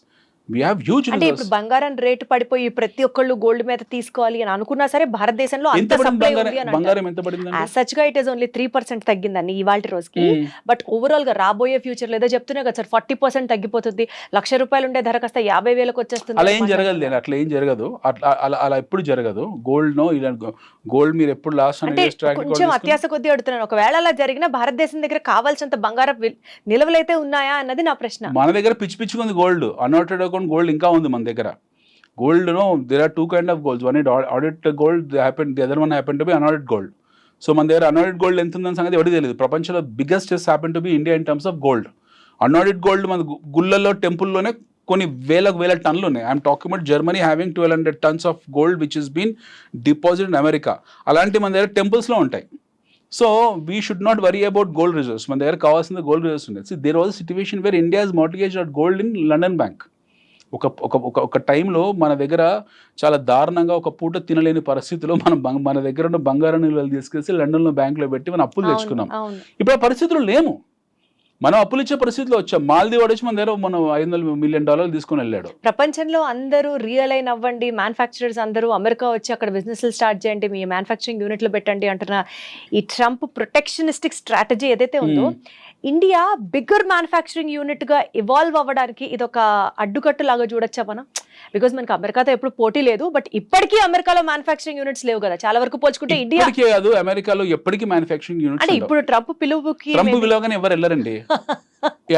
We have huge అంటే ఇప్పుడు బంగారం రేటు పడిపోయి ప్రతి ఒక్కళ్ళు గోల్డ్ మీద తీసుకోవాలి అని అనుకున్నా సరే భారతదేశంలో అంత సప్లై ఉంది అని బంగారం ఎంత పడింది? సచ్ గా ఇట్ ఇస్ ఓన్లీ 3% తగ్గిందండి ఇవాళ రోజుకి. బట్ ఓవరాల్ గా రాబోయే ఫ్యూచర్ లో ఏదో చెప్తున్నా కదా సార్ 40% తగ్గిపోతుంది, ₹1,00,000 ఉండే ధర కాస్త 50,000కి వచ్చేస్తుంది. అలా ఏం జరగదు, అట్లా ఏం జరగదు, అలా ఎప్పుడు జరగదు. గోల్డ్ మీరు ఎప్పుడు లాస్ట్ కొంచెం అత్యాస కొద్దీ అడుగుతున్నాను, ఒకవేళ అలా జరిగినా భారతదేశం దగ్గర కావాల్సినంత బంగారం నిల్వలైతే ఉన్నాయా అన్నది నా ప్రశ్న. మన దగ్గర పిచ్చి ఉంది గోల్డ్, అన్ఆడిటెడ్ అకౌంట్ గోల్డ్ ఇంకా ఉంది మన దగ్గర. Gold there are 2 kinds of golds. One is audited gold, the other one happened to be unaudited gold. So మన దగ్గర అన్ఆడిటెడ్ గోల్డ్ ఎంత ఉందని సంగతి ఎవరికి తెలియదు. ప్రపంచంలో biggest happen to be India in terms of gold. Unaudited gold మన గుళ్ళల్లో టెంపుల్లోనే కొన్ని వేల టన్నులు ఉన్నాయి. I'm talking about Germany having 1,200 tons of gold which is been deposit in America. అలాంటి మన దగ్గర టెంపుల్స్లో ఉంటాయి. So we should not worry about gold reserves. మన దగ్గర కావాల్సిన గోల్డ్ రిజర్వ్స్ ఉన్నాయి. There was situation where India is mortgage at gold in London bank. ఒక టైంలో మన దగ్గర చాలా దారుణంగా ఒక పూట తినలేని పరిస్థితిలో మన దగ్గర ఉన్న బంగారం నిల్వలు తీసుకెళ్ళి లండన్లో బ్యాంకులో పెట్టి మనం అప్పులు తెచ్చుకున్నాం. ఇప్పుడు ఆ పరిస్థితులు లేము, మనం అప్పులు ఇచ్చే పరిస్థితిలో వచ్చాం. మాల్దీవ్ వచ్చి మన దగ్గర మనం $500 million తీసుకుని వెళ్ళాడు. ప్రపంచంలో అందరూ రియలైన్ అవ్వండి, మ్యానుఫ్యాక్చరర్స్ అందరూ అమెరికా వచ్చి అక్కడ బిజినెస్లు స్టార్ట్ చేయండి, మీ మ్యానుఫ్యాక్చరింగ్ యూనిట్లు పెట్టండి అంటున్న ఈ ట్రంప్ ప్రొటెక్షనిస్టిక్ స్ట్రాటజీ ఏదైతే ఉందో, ఇండియా బిగ్గర్ మ్యానుఫ్యాక్చరింగ్ యూనిట్ గా ఇవాల్వ్ అవ్వడానికి ఇది ఒక అడ్డుకట్టు లాగా చూడొచ్చా మనం? బికాస్ మనకి అమెరికాతో ఎప్పుడు పోటీ లేదు, బట్ ఇప్పటికీ అమెరికాలో మ్యానుఫ్యాక్చరింగ్ యూనిట్స్ లేవు కదా చాలా వరకు పోల్చుకుంటే. ఇండియా కాదు, అమెరికాలో ఎప్పటికీ మ్యానుఫ్యాక్చరింగ్ యూనిట్స్ అంటే ఇప్పుడు ట్రంప్ పిలువగానే ఎవరు వెళ్ళరండి.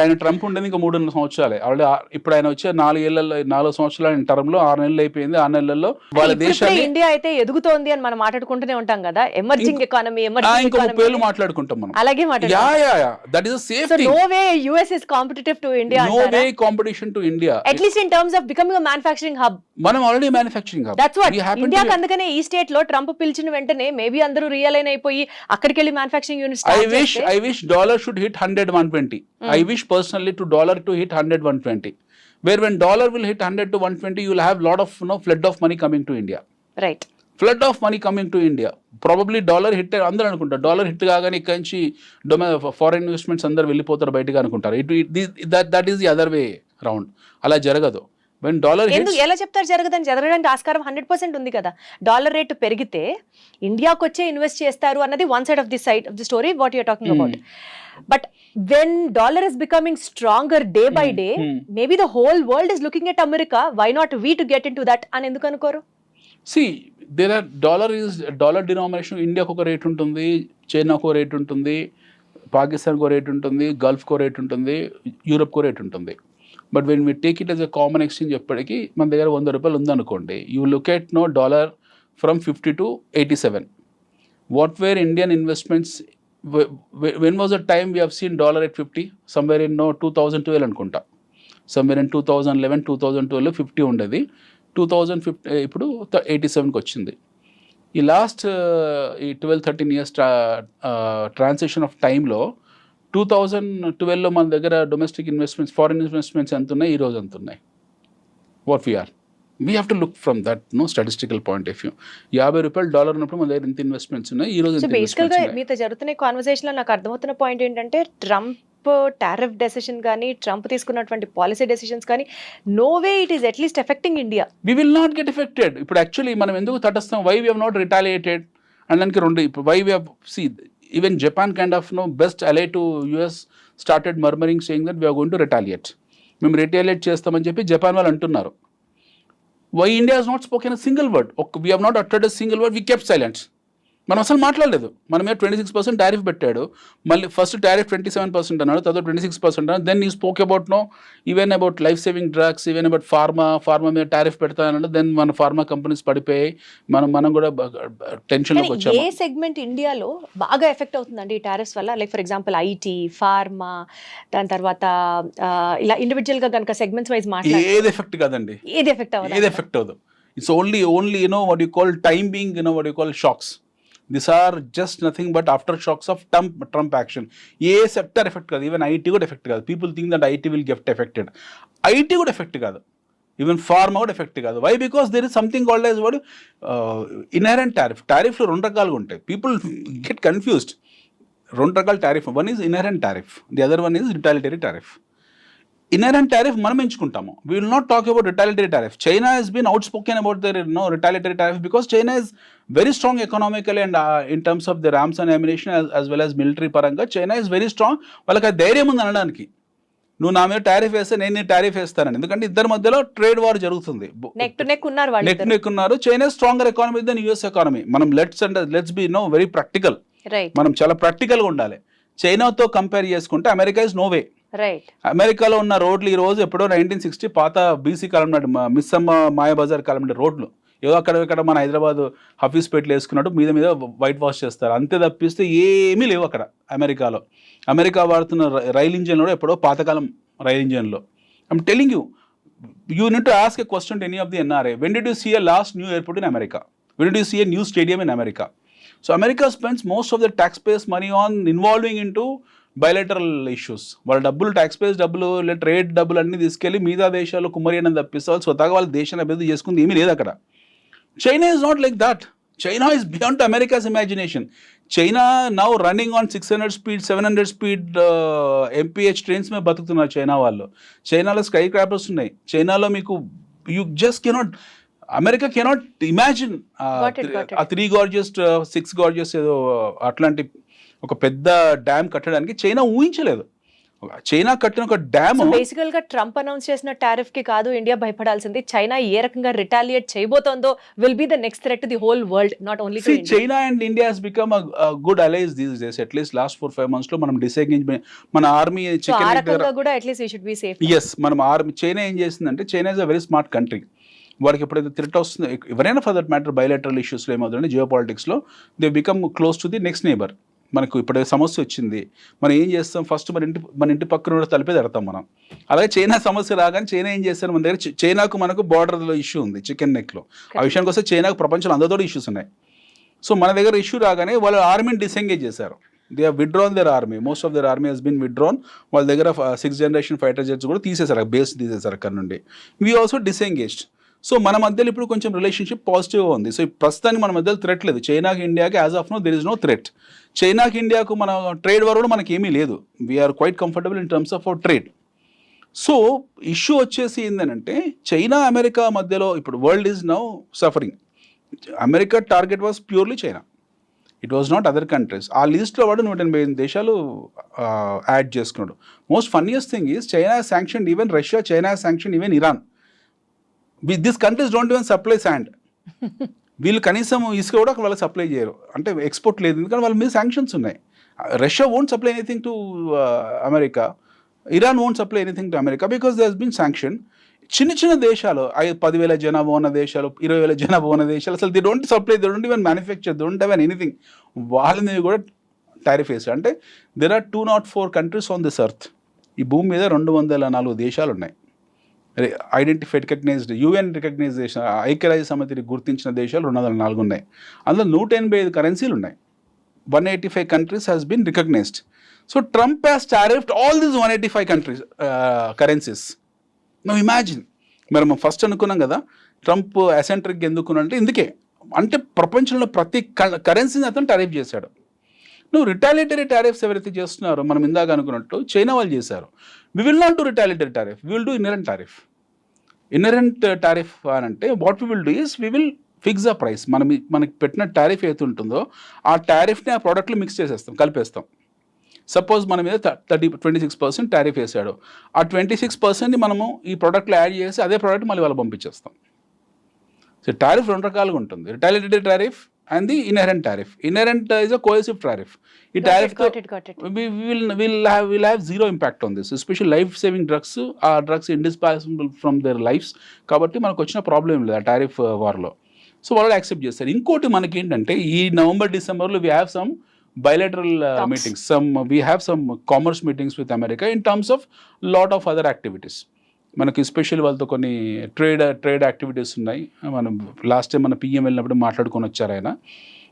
ఆయన ట్రంప్ ఉండేది ఇంకా 3 సంవత్సరాలే. ఆల్రెడీ ఇప్పుడు ఆయన వచ్చే 4 సంవత్సరాల టర్మ్ లో 6 నెలలు అయిపోయింది. 6 నెలల్లో వాళ్ళ దేశాన్ని ఇండియా అయితే ఎదుగుతోంది అని మనం మాట్లాడుకుంటూనే ఉంటాం కదా, ఎమర్జింగ్ ఎకానమీ ఇంకో 30 ఏళ్ళు మాట్లాడుకుంటాం మనం. అలాగే that is safety. No way US is competitive to India. No way competition to India, at least in terms of becoming a manufacturing hub. మనం already manufacturing hub. That's what ఇండియాకి. అందుకనే ఈ స్టేట్ లో ట్రంప్ పిలిచిన వెంటనే మేబీ అందరూ రియలైన్ అయిపోయి అక్కడికి వెళ్ళి మ్యానుఫ్యాక్చరింగ్ యూనిట్ స్టార్ట్ చేస్తే. I wish dollar should hit 100-120. I wish personally to dollar to hit 100-120. Where when dollar will hit 100 to 120, you will have lot of flood of money coming to India. Right. Flood of money coming to India. Probably dollar hit అందరూ అనుకుంటారు, dollar hit కాగానే ఇక్కడ నుంచి foreign investments అందరు వెళ్ళిపోతారు బయటగా అనుకుంటారు. That is the other way round. అలా జరగదు. When dollar hits, ఎలా చెప్తారు జరగదని? జరగడానికి ఆస్కారం 100% ఉంది కదా. డాలర్ రేటు పెరిగితే ఇండియాకి వచ్చే ఇన్వెస్ట్ చేస్తారు అన్నది one side of the story what you're talking about. But when dollar is becoming stronger day by day, maybe the whole world is looking at America. Why not we to get into that? అని ఎందుకు అనుకోరు? See, there are dollar denomination. ఇండియాకు ఒక rate ఉంటుంది, చైనాకు ఒక rate ఉంటుంది, పాకిస్తాన్కు ఒక రేట్ ఉంటుంది, గల్ఫ్కు రేట్ ఉంటుంది, యూరోప్కు రేట్ ఉంటుంది. But when we take it as a common exchange ఎప్పటికీ మన దగ్గర $100 ఉందనుకోండి, you look at dollar from 50 to 87. What were Indian investments? when was the time we have seen dollar at 50? Somewhere in 2012 అనుకుంటా. somewhere in 2011, 2012 50 ఉండేది. 2015 ఇప్పుడు 87కి వచ్చింది. ఈ last ఈ 12-13 years ట్రాన్సిషన్ ఆఫ్ టైంలో 2012లో మన దగ్గర డొమెస్టిక్ ఇన్వెస్ట్మెంట్స్, ఫారిన్ ఇన్వెస్ట్మెంట్స్ ఎంత ఉన్నాయి, ఈ రోజు ఎంత ఉన్నాయి? What we're we have to look from that statistical point of view. $50 ఉన్నప్పుడు మన దగ్గర ఎంత ఇన్వెస్ట్మెంట్స్ ఉన్నాయి, ఈ రోజు. సో బేసికల్గా మీతో జరుగుతున్న కాన్వర్సేషన్లో నాకు అర్థమవుతున్న పాయింట్ ఏంటంటే, ట్రంప్ టారిఫ్ డెసిషన్ కానీ ట్రంప్ తీసుకున్నటువంటి పాలసీ డెసిషన్స్ కానీ no way it is at least affecting India. We will not get affected. ఇప్పుడు యాక్చువల్లీ మనం ఎందుకు తటస్థం? Why we have not retaliated అనడానికి రెండు. ఇప్పుడు why we have see even Japan kind of best ally to US started murmuring saying that we're going to retaliate. మేము retaliate చేస్తామని చెప్పి జపాన్ వాళ్ళు అంటున్నారు. Why India has not spoken a single word? We have not uttered a single word. We kept silence. మనం అసలు మాట్లాడలేదు. మన మీద 26% టారిఫ్ పెట్టాడు. మళ్ళీ ఫస్ట్ టారిఫ్ 27% అన్నాడు, తర్వాత 26% అన్నాడు. Then you spoke about even about life saving drugs, even about pharma మీద టారిఫ్ పెడతానన్నాడు. దెన్ మన ఫార్మా కంపెనీస్ పడిపోయాయి. మనం కూడా టెన్షన్లోకి వచ్చాము. ఏ సెగ్మెంట్ ఇండియాలో బాగా ఎఫెక్ట్ అవుతుందండి ఈ టారిఫ్స్ వల్ల? Like for example IT, pharma, దాని తర్వాత ఇలా ఇండివిజువల్గా కనుక సెగ్మెంట్స్ వైజ్ మాట్లాడితే ఏది ఎఫెక్ట్ కాదండి. ఏది ఎఫెక్ట్ అవ్వదు. It's only what you call time being, what you call shocks. These are just nothing but aftershocks of Trump action. ఏ సెక్టర్ ఎఫెక్ట్ కాదు, ఈవెన్ ఐటీ కూడా ఎఫెక్ట్ కాదు. People think that IT will get affected. IT కూడా effect కాదు, even pharma కూడా effect కాదు. Why? Because there is something called as what inherent tariff. టారిఫ్లో 2 రకాలుగా ఉంటాయి. People get confused. 2 రకాల tariff. One is inherent tariff, the other one is retaliatory tariff. Inherent tariff మనం ఎంచుకుంటాము. We will not talk about retaliatory tariff. China has been out spoken about their retaliatory tariff because China is very strong economical and in terms of the arms and ammunition as well as military పరంగా China is very strong. వాళ్ళకి ఆ ధైర్యం ఉంది అనడానికి, నువ్వు నా మీద tariff వేస్తే నేను నీ టారిఫ్ వేస్తానని. ఎందుకంటే ఇద్దరి మధ్యలో ట్రేడ్ వార్ జరుగుతుంది, నెక్ టు నెక్ ఉన్నారు వాళ్ళు, నెక్ నెక్ ఉన్నారు. China stronger economy than US economy. మనం let's be very practical, right మనం చాలా ప్రాక్టికల్గా ఉండాలి. చైనాతో కంపేర్ చేసుకుంటే America is no way. Right. అమెరికాలో ఉన్న రోడ్లు ఈ రోజు ఎప్పుడో 1960 పాత బీసీ కాలం నాటి మిస్సమ్మ మాయాబజార్ కాలం నాటి రోడ్లు, ఏదో అక్కడ మన హైదరాబాద్ హఫీస్పేటలో వేసుకున్నట్టు మీద మీద వైట్ వాష్ చేస్తారు, అంతే తప్పిస్తే ఏమీ లేవు అక్కడ అమెరికాలో. అమెరికా వాడుతున్న రైల్ ఇంజన్ కూడా ఎప్పుడో పాతకాలం రైల్ ఇంజన్లో. I'm telling you need to ask a question to any of the NRA. When did you see a last new airport in America? When did you see a new stadium in America? So America spends most of the taxpayers' money on involving into bilateral issues. వాళ్ళ డబ్బులు taxpayers డబ్బులు లేదా trade డబ్బులు అన్ని తీసుకెళ్ళి మిగతా దేశాల్లో కుమ్మరియని తప్పిస్తే వాళ్ళు స్వతహాగా వాళ్ళ దేశాన్ని అభివృద్ధి చేసుకుంది ఏమీ లేదు అక్కడ. China is not like that. China is beyond America's imagination. China now running on 600 speed, 700 speed MPH trains में బతుకుతున్నారు చైనా వాళ్ళు. చైనాలో స్కై క్రాపర్స్ ఉన్నాయి. చైనాలో మీకు you just cannot, America cannot imagine ఆ 3 gorgeous 6 gorgeous ఏదో అట్లాంటి ఒక పెద్ద డ్యామ్ కట్టడానికి చైనా ఊహించలేదు. చైనా కట్టిన ఒక డ్యామ్ బేసికల్ గా ట్రంప్ అనౌన్స్ చేసిన టారిఫ్ కి కాదు ఇండియా భయపడాల్సింది, చైనా ఏ రకంగా రిటాలియేట్ చేయబోతోందో will be the next threat to the whole world, not only to India. China and India has become a good allies these days. at least last 4-5 months లో మనం disengagement మన army chicken ఆ రకంగా కూడా at least we should be safe. yes మనం army China ఏం చేసిందంటే China is a very smart country. వాడికి ఎప్పుడైతే థ్రెట్ వస్తుందో ఎవరైనా ఫర్ దట్ మ్యాటర్ బయలాటరల్ ఇష్యూస్లో ఏమవుతుందంటే జియో పాలిటిక్స్లో they become close to the next neighbour. మనకు ఇప్పుడు సమస్య వచ్చింది, మనం ఏం చేస్తాం, ఫస్ట్ మన ఇంటి పక్కన తలిపే తడతాం మనం. అలాగే చైనా సమస్య రాగానే చైనా ఏం చేస్తారు, మన దగ్గర చైనాకు మనకు బార్డర్లో ఇష్యూ ఉంది చికెన్ నెక్లో. ఆ విషయానికి వస్తే చైనాకు ప్రపంచంలో అందరితో ఇష్యూస్ ఉన్నాయి. సో మన దగ్గర ఇష్యూ రాగానే వాళ్ళ ఆర్మీని డిసెంగేజ్ చేశారు. They have withdrawn their army, most of their army has been withdrawn. వాళ్ళ దగ్గర 6th generation ఫైటర్ జెట్స్ కూడా తీసేశారు, బేస్ తీసేశారు అక్కడ నుండి. We also disengaged. సో మన మధ్యలో ఇప్పుడు కొంచెం రిలేషన్షిప్ పాజిటివ్గా ఉంది. సో ప్రస్తుతానికి మన మధ్యలో థ్రెట్ లేదు చైనాకి ఇండియాకి. As of now there is no threat. చైనాకి ఇండియాకు మన ట్రేడ్ వార్ కూడా మనకి ఏమీ లేదు. We're quite comfortable in terms of our trade. So issue వచ్చేసి ఏంటంటే చైనా అమెరికా మధ్యలో ఇప్పుడు world is now suffering. America target was purely China, it was not other countries. ఆ లిస్ట్లో వాడు 185 దేశాలు యాడ్ చేసుకున్నాడు. Most funniest thing is China sanction even Russia, China sanction even Iran. This countries don't even supply sand. వీళ్ళు కనీసం ఇసుక కూడా వాళ్ళకి సప్లై చేయరు, అంటే ఎక్స్పోర్ట్ లేదు, ఎందుకంటే వాళ్ళ మీద శాంక్షన్స్ ఉన్నాయి. Russia won't supply anything to America, Iran won't supply anything to America because they has been sanction. చిన్న చిన్న దేశాలు 10,000 జనాభా ఉన్న దేశాలు, 20,000 జనాభా ఉన్న దేశాలు అసలు they don't supply, they don't even manufacture, they don't have anything. వాళ్ళని కూడా టారిఫ్ వేసారు. అంటే there are 204 countries on this earth. ఈ భూమి మీద 204 దేశాలు ఉన్నాయి. ఐడెంటిఫైడ్ రికగ్నైజ్డ్ యూఎన్ రికగ్నైజేషన్ ఐక్యరాజ్య సమితిని గుర్తించిన దేశాలు 204 ఉన్నాయి. అందులో 185 కరెన్సీలు ఉన్నాయి. 185 countries has been recognized. So Trump has tariffed all these 185 countries currencies. Now imagine, మనం ఫస్ట్ అనుకున్నాం కదా ట్రంప్ అసెంట్రిక్ ఎందుకునంటే ఇందుకే, అంటే ప్రపంచంలో ప్రతి కరెన్సీని అతను టారిఫ్ చేశాడు. నువ్వు రిటాలిటరీ టారిఫ్స్ ఎవరైతే చేస్తున్నారో మనం ఇందాక అనుకున్నట్టు చైనా వాళ్ళు చేశారు. We will not do retaliatory tariff, we will do inherent tariff. Inherent tariff అని అంటే what we will do is we will fix the price. మనకి పెట్టిన టారిఫ్ ఏది ఉంటుందో ఆ టారిఫ్ని ఆ ప్రోడక్ట్లో మిక్స్ చేసేస్తాం, కలిపేస్తాం. సపోజ్ మన మీద 26% టారిఫ్ వేసాడు, ఆ 26%ని మనము ఈ ప్రోడక్ట్లో యాడ్ చేసి అదే ప్రోడక్ట్ మళ్ళీ వాళ్ళు పంపించేస్తాం. సో టారిఫ్ 2 రకాలుగా ఉంటుంది, రిటాలిటరీ tariff and the inherent tariff. Inherent is a coercive tariff. The tariff got it. will have zero impact on this. Especially life-saving drugs are drugs indispensable from their lives. కాబట్టి మనకు వచ్చిన problem లేదు ఆ tariff వార్లో. So వాళ్ళు accept చేస్తారు. ఇంకోటి మనకి ఏంటంటే ఈ నవంబర్ డిసెంబర్లో we have some bilateral meetings. We have some commerce meetings with America in terms of lot of other activities. మనకి స్పెషల్ వాళ్ళతో కొన్ని ట్రేడ్ యాక్టివిటీస్ ఉన్నాయి. మనం లాస్ట్ టైం మన పిఎం వెళ్ళినప్పుడు మాట్లాడుకొని వచ్చారు ఆయన.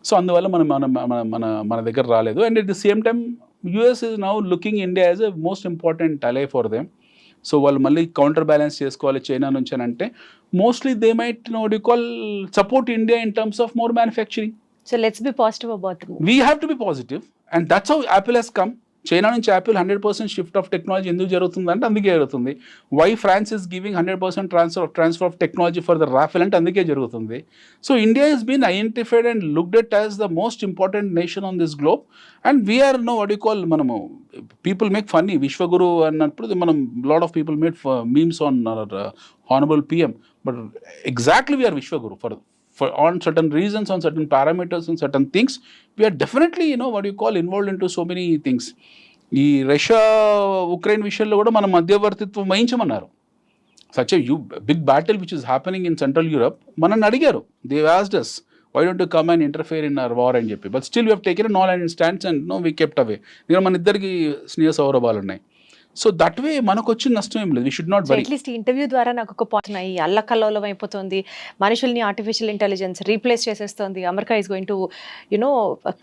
సో అందువల్ల మన దగ్గర రాలేదు. And at the same time US is now looking India as a most important ally for them. So వాళ్ళు మళ్ళీ కౌంటర్ బ్యాలెన్స్ చేసుకోవాలి చైనా నుంచి అని అంటే mostly they might call support India in terms of more manufacturing. So let's be positive about it. We have to be positive, and that's how Apple has come. China నుంచి Apple 100% shift of technology ఎందుకు జరుగుతుంది అంటే అందుకే జరుగుతుంది. Why France is giving 100% transfer of technology for the Rafale అంటే అందుకే జరుగుతుంది. So India is been identified and looked at as the most important nation on this globe and we're no what you call, మనము people make funny Vishwaguru అన్నప్పుడు మనం lot of people made memes on honourable PM, but exactly we are Vishwaguru for on certain reasons, on certain parameters, on certain things, we are definitely, what you call, involved into so many things. ఈ Russia Ukraine విషయంలో కూడా మనం మధ్యవర్తిత్వం వహించమన్నారు. Such a big battle which is happening in central Europe మనల్ని అడిగారు, they asked us why don't you come and interfere in our war అని చెప్పి, but still we have taken a non-aligned stance and we kept away. ఇక్కడ మన ఇద్దరికి స్నేహ సౌరభాలు ఉన్నాయి. So that way మనకు వచ్చిన నష్టం ఏం లేదు. We should not worry. At least interview ద్వారా నాకు ఒక పాయింట్ ఉన్నాయి, అల్లకల్లోలం అయిపోతుంది, మనుషుల్ని ఆర్టిఫిషియల్ ఇంటెలిజెన్స్ రీప్లేస్ చేసేస్తుంది, America is going to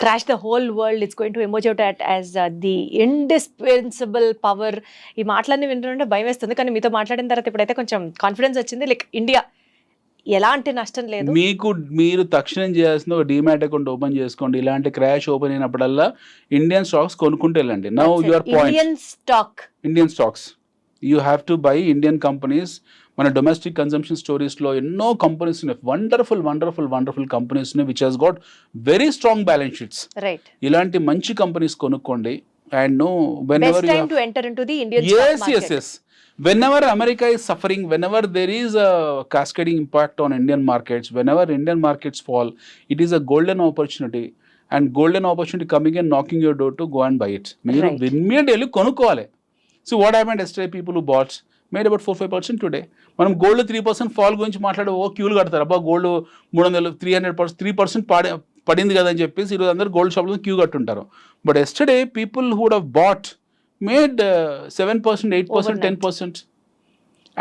crash the whole world, it's going to emerge out as the indispensable power. ఈ మాటలన్నీ వింటుంటే భయం వేస్తుంది, కానీ మీతో మాట్లాడిన తర్వాత ఇప్పుడైతే కొంచెం కాన్ఫిడెన్స్ వచ్చింది. లైక్ ఇండియా ఎలాంటి నష్టం లేదు. మీరు తక్షణం చేయాల్సిన ఒక డిమాట్ అకౌంట్ ఓపెన్ చేసుకోండి. ఇలాంటి క్రాష్ ఓపెన్ అయినప్పుడల్లా ఇండియన్ స్టాక్స్ కొనుక్కుంటూ వెళ్ళండి. Now your point, Indian stocks you have to buy Indian companies. మన డొమెస్టిక్ కన్సంప్షన్ స్టోరీస్లో ఎన్నో కంపెనీస్ ఉన్నాయి, వండర్ఫుల్ కంపెనీస్ ఉన్నాయి which has got very strong balance sheets. ఇలాంటి మంచి కంపెనీస్ కొనుక్కోండి. And no whenever you have to enter into the Indian stock market. Yes. Whenever America is suffering, whenever there is a cascading impact on Indian markets, whenever Indian markets fall, it is a golden opportunity, and golden opportunity coming and knocking your door to go and buy it. మీరు immediately కొనుక్కోవాలి. So what happened yesterday, people who bought made about 4-5% today. మనం gold 3% fall గురించి మాట్లాడే క్యూలు కడతారు, అబ్బా gold 300 300% 3% పడింది కదా అని చెప్పేసి ఈరోజు అందరూ గోల్డ్ షాప్లో క్యూ కట్టుంటారు. But yesterday people who would have bought made 7%, 8%, 10%.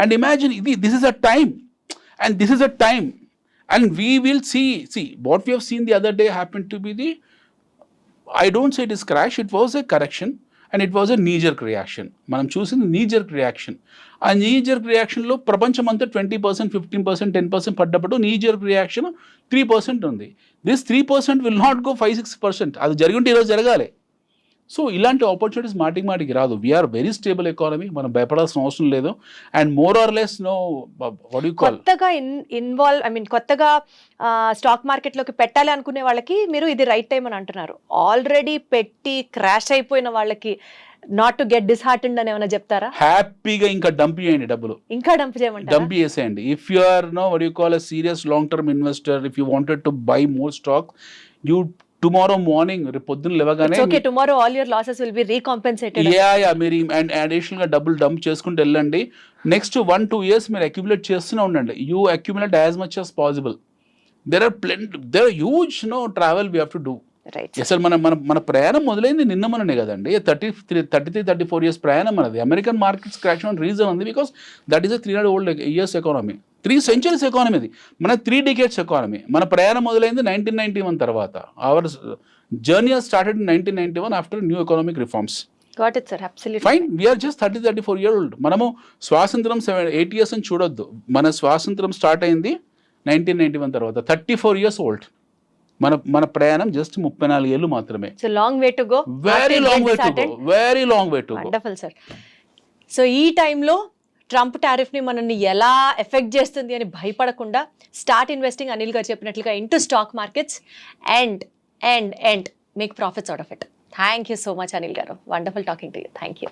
And imagine, this is a time, and we will see what we have seen the other day happened to be I don't say it is crash, it was a correction and it was a knee-jerk reaction. మనం చూసింది knee-jerk reaction. ఆ knee-jerk reactionలో ప్రపంచం అంతా 20%, 15%, 10% పడ్డప్పుడు knee-jerk reaction 3% ఉంది. This 3% will not go 5-6%. అది జరిగింటే ఈరోజు జరగాలి. సో ఇలాంటి ఆపర్చునిటీస్ మాటికి రాదు. వీఆర్ వెరీ స్టేబుల్ ఎకానమీ, మనం భయపడాల్సిన అవసరం లేదు. అండ్ మోర్ ఆర్ లెస్ కొత్తగా కొత్తగా స్టాక్ మార్కెట్లోకి పెట్టాలి అనుకునే వాళ్ళకి మీరు ఇది రైట్ టైం అని అంటున్నారు. ఆల్రెడీ పెట్టి క్రాష్ అయిపోయిన వాళ్ళకి నాట్ టు గెట్ డిస్హార్టెండ్ అని ఏమైనా చెప్తారా? హ్యాపీగా ఇంకా డంప్ చేయండి, డబ్బులు ఇంకా డంప్ చేయమంటారా? డంప్ చేసేయండి. If you are what you call a serious long term investor, if you wanted to buy more stock, you tomorrow morning, రేపు పొద్దున్న లేవగానే okay, tomorrow all your losses will be recompensated. మీరు and additional గా డబ్బులు dump చేసుకుంటూ వెళ్ళండి. Next 1-2 years మీరు accumulate చేస్తూనే ఉండండి. You accumulate as much as possible. There are huge travel we have to do. అసలు మన ప్రయాణం మొదలైంది నిన్న మననే కదండి. 33-34 years ప్రయాణం మనది. అమెరికన్ మార్కెట్స్ క్రాష్ అవ్వడానికి రీజన్ ఉంది because that is a 300 old years economy, 3 centuries economy. ఇది మన 3 decades ఎకానమీ. మన ప్రయాణం మొదలైంది 1991 తర్వాత. Our journey has started in 1991 after new economic reforms. Got it, sir. Absolutely. Fine. We are just 34 years old. మనము స్వాతంత్రం 8 years అని చూడొద్దు. మన స్వాతంత్రం స్టార్ట్ అయింది 1991 తర్వాత. 34 years old. మన ప్రయాణం జస్ట్ 34 ఏళ్ళు మాత్రమే. So long way to go. Very long way to go. Very long way to go. Wonderful, sir. So ఈ టైంలో ట్రంప్ టారిఫ్ని మనల్ని ఎలా ఎఫెక్ట్ చేస్తుంది అని భయపడకుండా స్టార్ట్ ఇన్వెస్టింగ్, అనిల్ గారు చెప్పినట్లుగా into stock markets and make profits out of it. Thank you so much Anil గారు. Wonderful talking to you. Thank you.